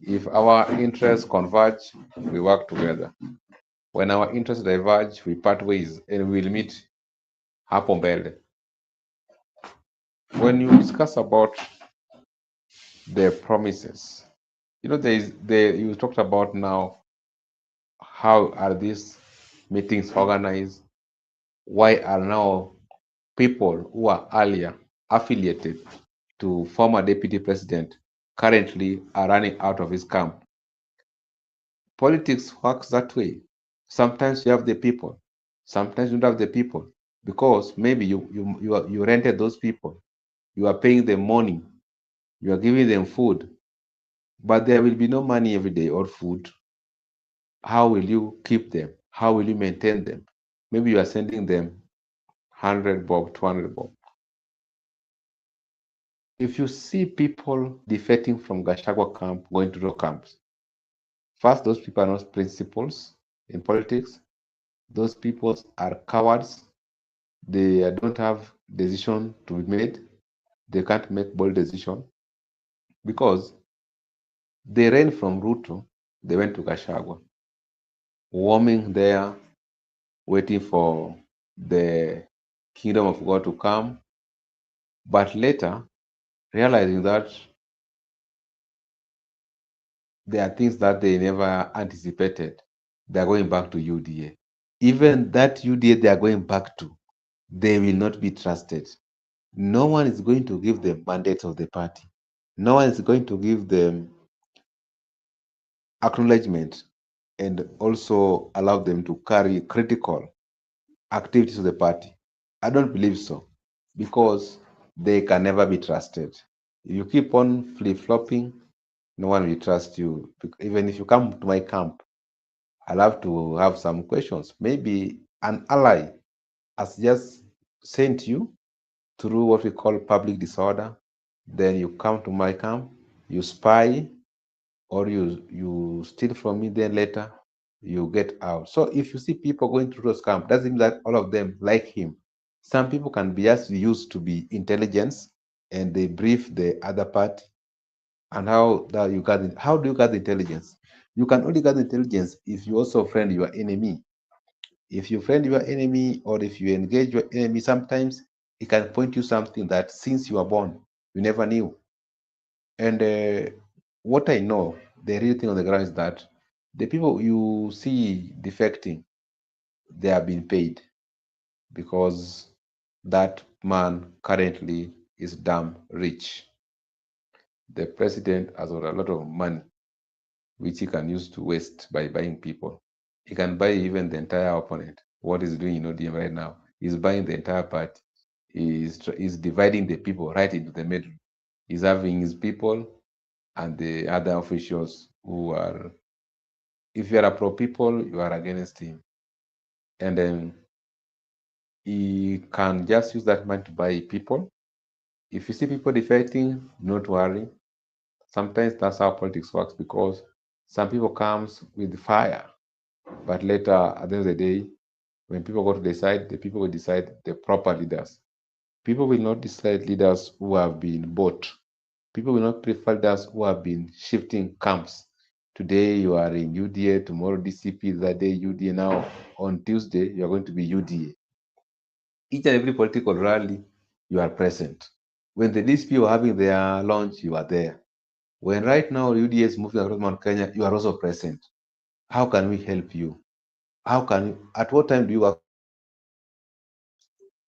S2: If our interests converge, we work together. When our interests diverge, we part ways and we'll meet hapo mbele. When you discuss about the promises, you know, you talked about now how are these meetings organized? Why are now people who are earlier affiliated to former deputy president currently are running out of his camp? Politics works that way. Sometimes you have the people, sometimes you don't have the people, because maybe you rented those people, you are paying them money, you are giving them food, but there will be no money every day or food. How will you keep them? How will you maintain them? Maybe you are sending them 100 bob, 200 bob. If you see people defecting from Gachagua camp going to Ruto camps, first, those people are not principles in politics. Those people are cowards. They don't have decision to be made. They can't make bold decision because they ran from Ruto. They went to Gachagua, warming there, waiting for the kingdom of God to come. But later, realizing that there are things that they never anticipated, they are going back to UDA. Even that UDA they are going back to, they will not be trusted. No one is going to give them mandates of the party. No one is going to give them acknowledgement and also allow them to carry critical activities of the party. I don't believe so, because they can never be trusted. If you keep on flip-flopping, no one will trust you. Even if you come to my camp, I'll have to have some questions. Maybe an ally has just sent you through what we call public disorder. Then you come to my camp, you spy, or you steal from me, then later you get out. So if you see people going to those camp, doesn't mean that all of them like him. Some people can be just used to be intelligence, and they brief the other party. And how do you gather intelligence? You can only gather intelligence if you also friend your enemy. If you friend your enemy, or if you engage your enemy, sometimes it can point you something that since you were born you never knew. And what I know, the real thing on the ground is that the people you see defecting, they are being paid, because that man currently is damn rich. The president has got a lot of money which he can use to waste by buying people. He can buy even the entire opponent. What he's doing in ODM right now, he's buying the entire party. He's dividing the people right into the middle. He's having his people and the other officials who are, if you are a pro people, you are against him. And then he can just use that money to buy people. If you see people defecting, not worry. Sometimes that's how politics works, because some people comes with fire, but later at the end of the day, when people go to decide, the people will decide the proper leaders. People will not decide leaders who have been bought. People will not prefer leaders who have been shifting camps. Today you are in UDA, tomorrow DCP, that day UDA. Now on Tuesday you are going to be UDA. Each and every political rally, you are present. When the DCP were having their launch, you are there. When right now UDA is moving across Mount Kenya, you are also present. How can we help you? how can at what time do you work?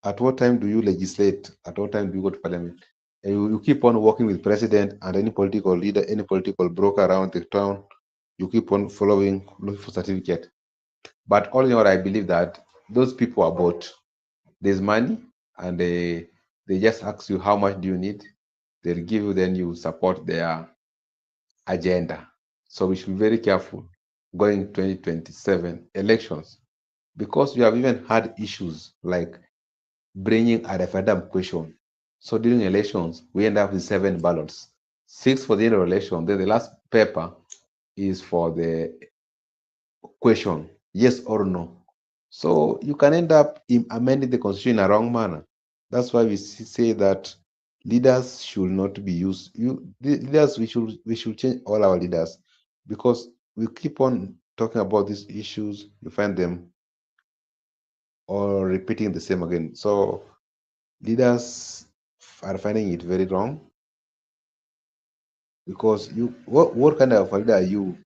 S2: At what time do you legislate? At what time do you go to parliament? And you keep on working with president and any political leader, any political broker around the town. You keep on following, looking for certificate. But all in all, I believe that those people are bought. There's money, and they just ask you how much do you need. They'll give you, then you support their agenda. So we should be very careful going 2027 elections, because we have even had issues like bringing a referendum question. So during elections, we end up with 7 ballots, 6 for the end of election. Then the last paper is for the question, yes or no. So you can end up amending the constitution in a wrong manner. That's why we say that leaders should not be used. The leaders, we should change all our leaders, because we keep on talking about these issues. You find them or repeating the same again. So leaders are finding it very wrong, because what kind of a leader are you?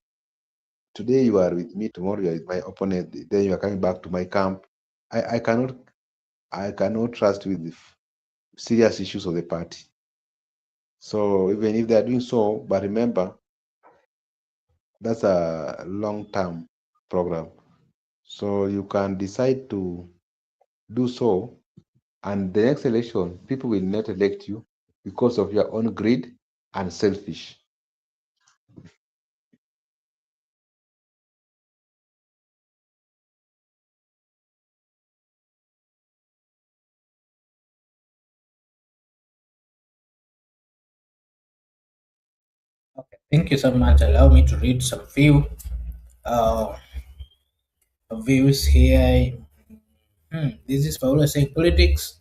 S2: Today you are with me, tomorrow you are with my opponent, then you are coming back to my camp. I cannot trust with the serious issues of the party. So even if they are doing so, but remember, that's a long-term program. So you can decide to do so, and the next election, people will not elect you because of your own greed and selfish.
S1: Okay, thank you so much. Allow me to read some few uh, views here. This is Paula saying politics,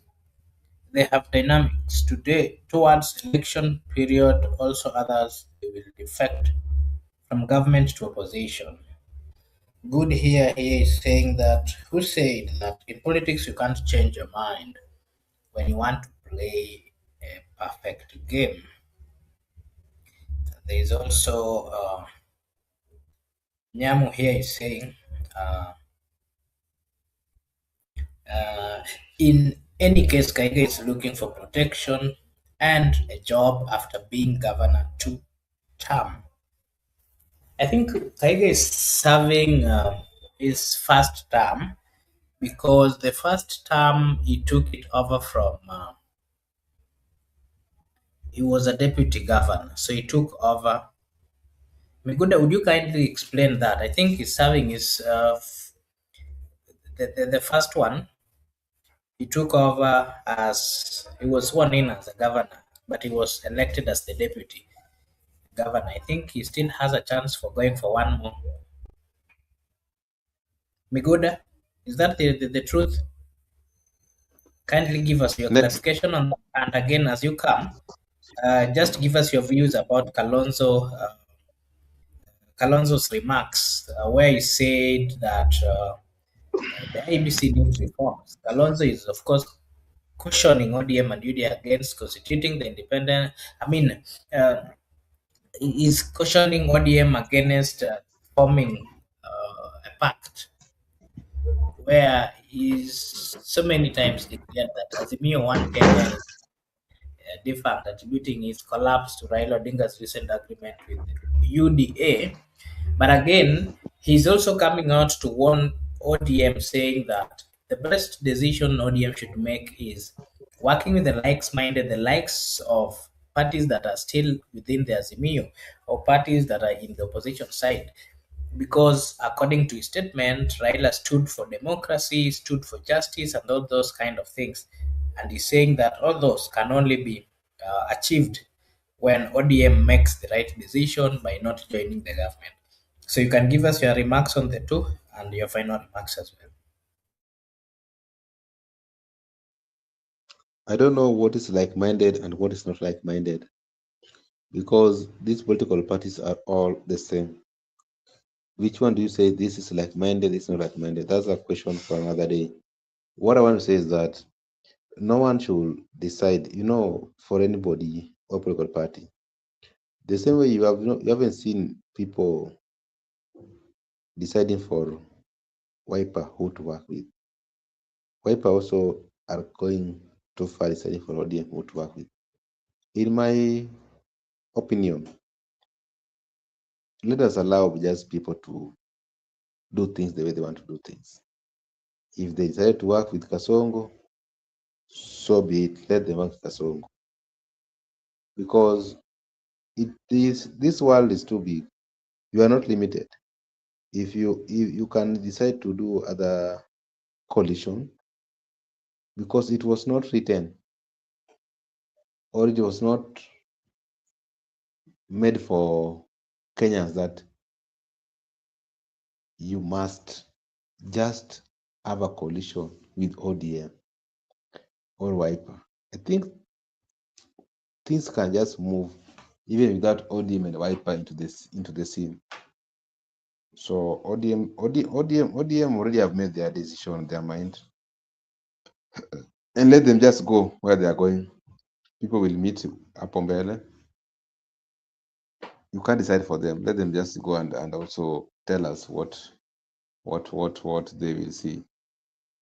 S1: they have dynamics today towards election period. Also, others they will defect from government to opposition. Good here is saying that who said that in politics you can't change your mind when you want to play a perfect game. There is also Nyamu here is saying uh, in any case, Kaiga is looking for protection and a job after being governor 2 term. I think Kaiga is serving his first term because the first term he took it over from, he was a deputy governor, so he took over. Miguda, would you kindly explain that? I think he's serving his, the first one, he took over as, he was sworn in as a governor, but he was elected as the deputy governor. I think he still has a chance for going for one more. Miguda, is that the truth? Kindly give us your clarification on that. And again, as you come, just give us your views about Kalonzo's remarks, where he said that the IBC needs reforms. Kalonzo is, of course, cautioning ODM and UDA against constituting the independent. I mean, is cautioning ODM against forming a pact where he's so many times declared that Azimio One Kenya is defunct, attributing his collapse to Raila Odinga's recent agreement with UDA. But again, he's also coming out to warn ODM, saying that the best decision ODM should make is working with the likes minded, the likes of parties that are still within the Azimio or parties that are in the opposition side. Because according to his statement, Raila stood for democracy, stood for justice, and all those kind of things. And he's saying that all those can only be achieved when ODM makes the right decision by not joining the government. So you can give us your remarks on the two and your final remarks as well.
S2: I don't know what is like-minded and what is not like-minded, because these political parties are all the same. Which one do you say this is like-minded, this is not like-minded? That's a question for another day. What I want to say is that no one should decide, for anybody or political party. The same way you haven't seen people deciding for Wiper who to work with. Wiper also are going too far deciding for ODM who to work with. In my opinion, let us allow just people to do things the way they want to do things. If they decide to work with Kasongo, so be it. Let them work with Kasongo. Because this world is too big. You are not limited. If you can decide to do other coalition, because it was not written or it was not made for Kenyans that you must just have a coalition with ODM or Wiper. I think things can just move even without ODM and Wiper into the scene. So ODM already have made their decision, their mind, and let them just go where they are going. People will meet hapo mbele. You can't decide for them. Let them just go and also tell us what they will see.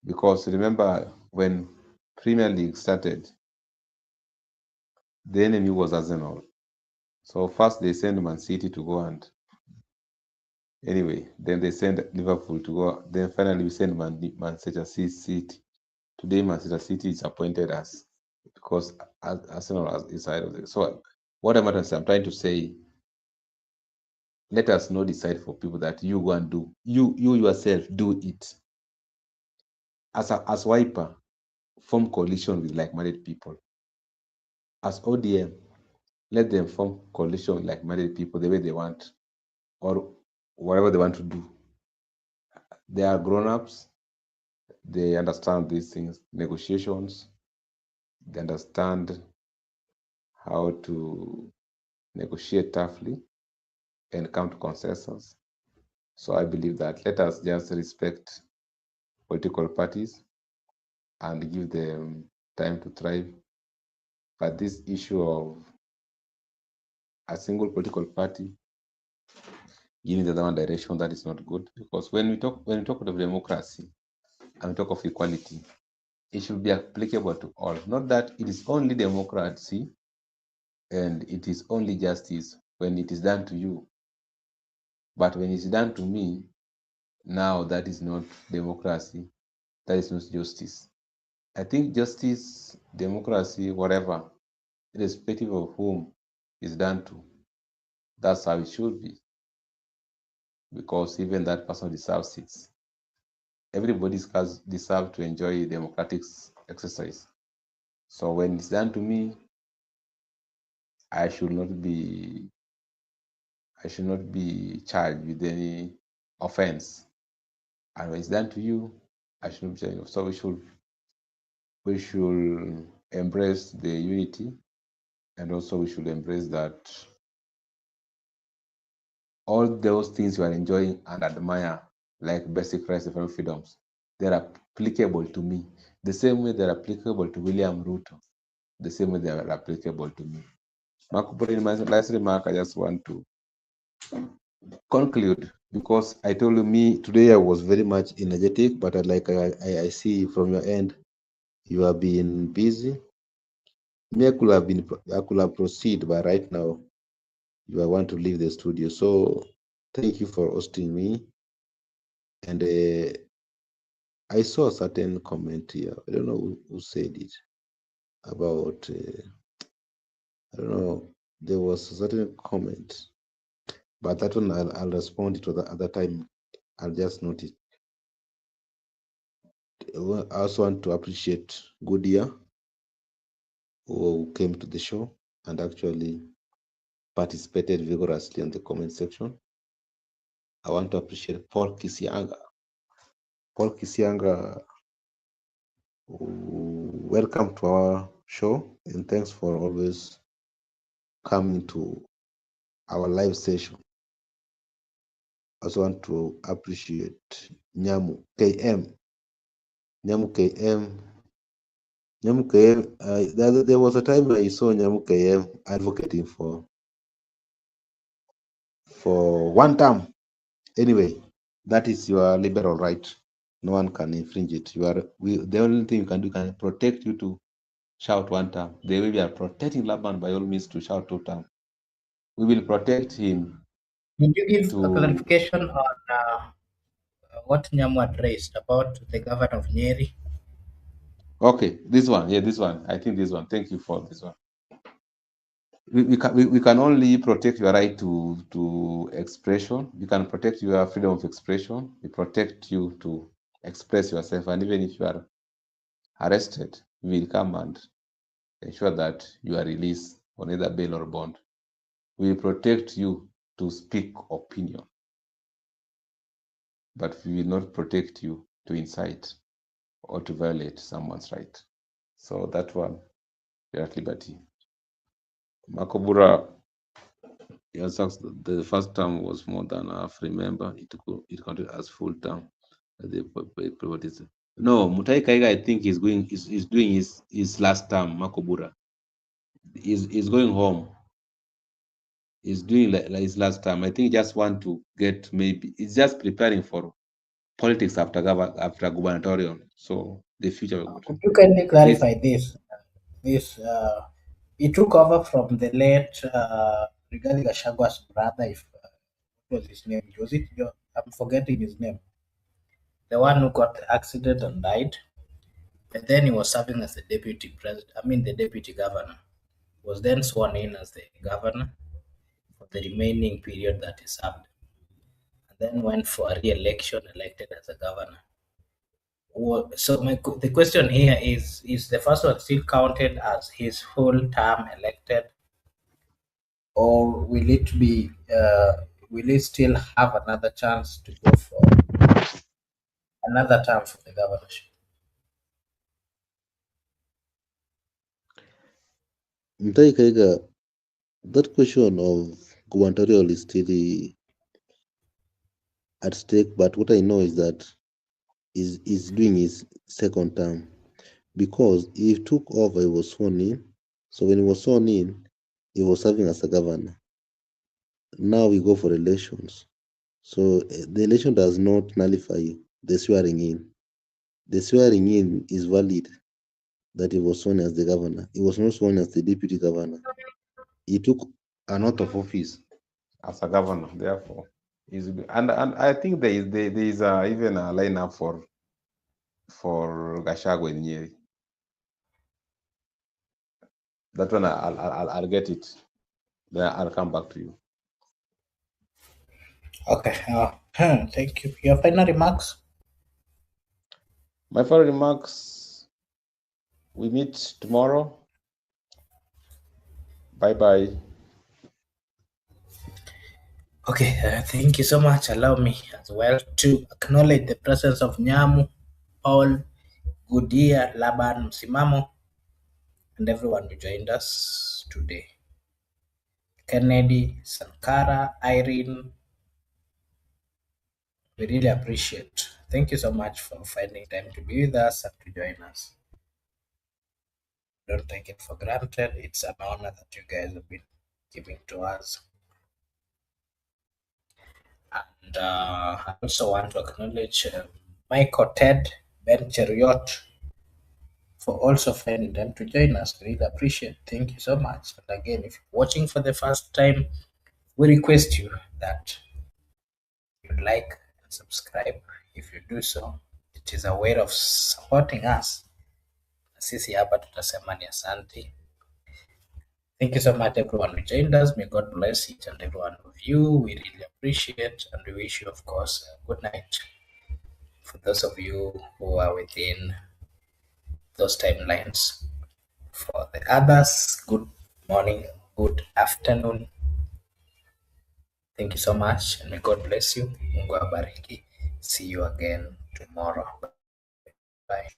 S2: Because remember when Premier League started, the enemy was Arsenal. So first they sent Man City to go and anyway, then they sent Liverpool to go. Then finally we sent Manchester City. Today Manchester City disappointed us because Arsenal is side of it. So what I'm trying to say, let us not decide for people that you go and do. You yourself do it. As Wiper, form coalition with like-minded people. As ODM, let them form coalition with like-minded people the way they want or whatever they want to do. They are grown-ups. They understand these things, negotiations. They understand how to negotiate toughly and come to consensus. So I believe that let us just respect political parties and give them time to thrive. But this issue of a single political party giving the other one direction, that is not good. Because when we talk of democracy and we talk of equality, it should be applicable to all. Not that it is only democracy and it is only justice when it is done to you. But when it's done to me, now that is not democracy, that is not justice. I think justice, democracy, whatever, irrespective of whom is done to, that's how it should be. Because even that person deserves it. Everybody deserves to enjoy democratic exercise. So when it's done to me, I should not be charged with any offense. And when it's done to you, I should not be charged. So we should embrace the unity, and also we should embrace that all those things you are enjoying and admire, like basic rights and freedoms, they're applicable to me. The same way they're applicable to William Ruto, the same way they are applicable to me. In my last remark, I just want to conclude because I told you me today I was very much energetic, but I see from your end you have been busy. Me, I could have proceed, but right now you want to leave the studio. So thank you for hosting me. And I saw a certain comment here. I don't know who said it about. I don't know. There was a certain comment, but that one I'll respond to the other time. I'll just note it. I also want to appreciate Goodia, who came to the show and actually participated vigorously in the comment section. I want to appreciate Paul Kisianga. Paul Kisianga, welcome to our show and thanks for always coming to our live session. I also want to appreciate Nyamu KM. Nyamu KM. Nyamu KM, there was a time I saw Nyamu KM advocating for one term. Anyway, that is your liberal right. No one can infringe it. The only thing you can do can protect you to shout one time. They will be protecting Laban by all means to shout two times. We will protect him
S1: Did you give a
S2: to.
S1: clarification on what Nyamu had raised about the governor of Nyeri?
S2: Okay, this one. Yeah, this one. I think this one. Thank you for this one. We can only protect your right to expression. You can protect your freedom of expression. We protect you to express yourself. And even if you are arrested, we will come and ensure that you are released on either bail or bond. We will protect you to speak opinion, but we will not protect you to incite or to violate someone's right. So that one, you're at liberty. Makobura, yes, the first term was more than half. Remember, it counted as full term. No, Mutai Kaiga, I think is doing his last term. Makobura is going home. He's doing like his last term. I think he just want to get, maybe he's just preparing for politics after gubernatorial. So the future.
S1: Could you kindly
S2: Please.
S1: clarify this? This he took over from the late Rigathi Gachagwa's brother. If what was his name? Was it? I'm forgetting his name. The one who got the accident and died. And then he was serving as the deputy president. I mean, the deputy governor was then sworn in as the governor for the remaining period that he served, and then went for a re-election, elected as a governor. So the question here is the first one still counted as his full term elected, or will it still have another chance to go for another term for the governorship?
S5: Mtai Kaiga, that question of gubernatorial is still at stake, but what I know is that he's doing his second term, because he took over, he was sworn in. So when he was sworn in, he was serving as a governor. Now we go for elections. So the election does not nullify the swearing in. The swearing in is valid that he was sworn as the governor. He was not sworn as the deputy governor. He took
S2: An oath of office as a governor. Therefore, and I think there is even a lineup for Gachagua in Nyeri. That one I'll get it. Then I'll come back to you.
S1: Okay. Thank you. Your final remarks?
S2: My final remarks. We meet tomorrow. Bye bye.
S1: Okay, thank you so much. Allow me as well to acknowledge the presence of Nyamu, Paul, Gudia, Laban, Msimamo, and everyone who joined us today. Kennedy, Sankara, Irene, we really appreciate. Thank you so much for finding time to be with us and to join us. Don't take it for granted. It's an honor that you guys have been giving to us. And I also want to acknowledge Michael Ted, Ben Cheriot, for also finding time to join us. Really appreciate. Thank you so much. And again, if you're watching for the first time, we request you that you like and subscribe. If you do so, it is a way of supporting us. Sisi hapa tutasema ni asante. Thank you so much, everyone who joined us. May God bless each and every one of you. We really appreciate, and we wish you, of course, a good night. For those of you who are within those timelines. For the others, good morning, good afternoon. Thank you so much, and may God bless you. Mungu awabariki. See you again tomorrow. Bye.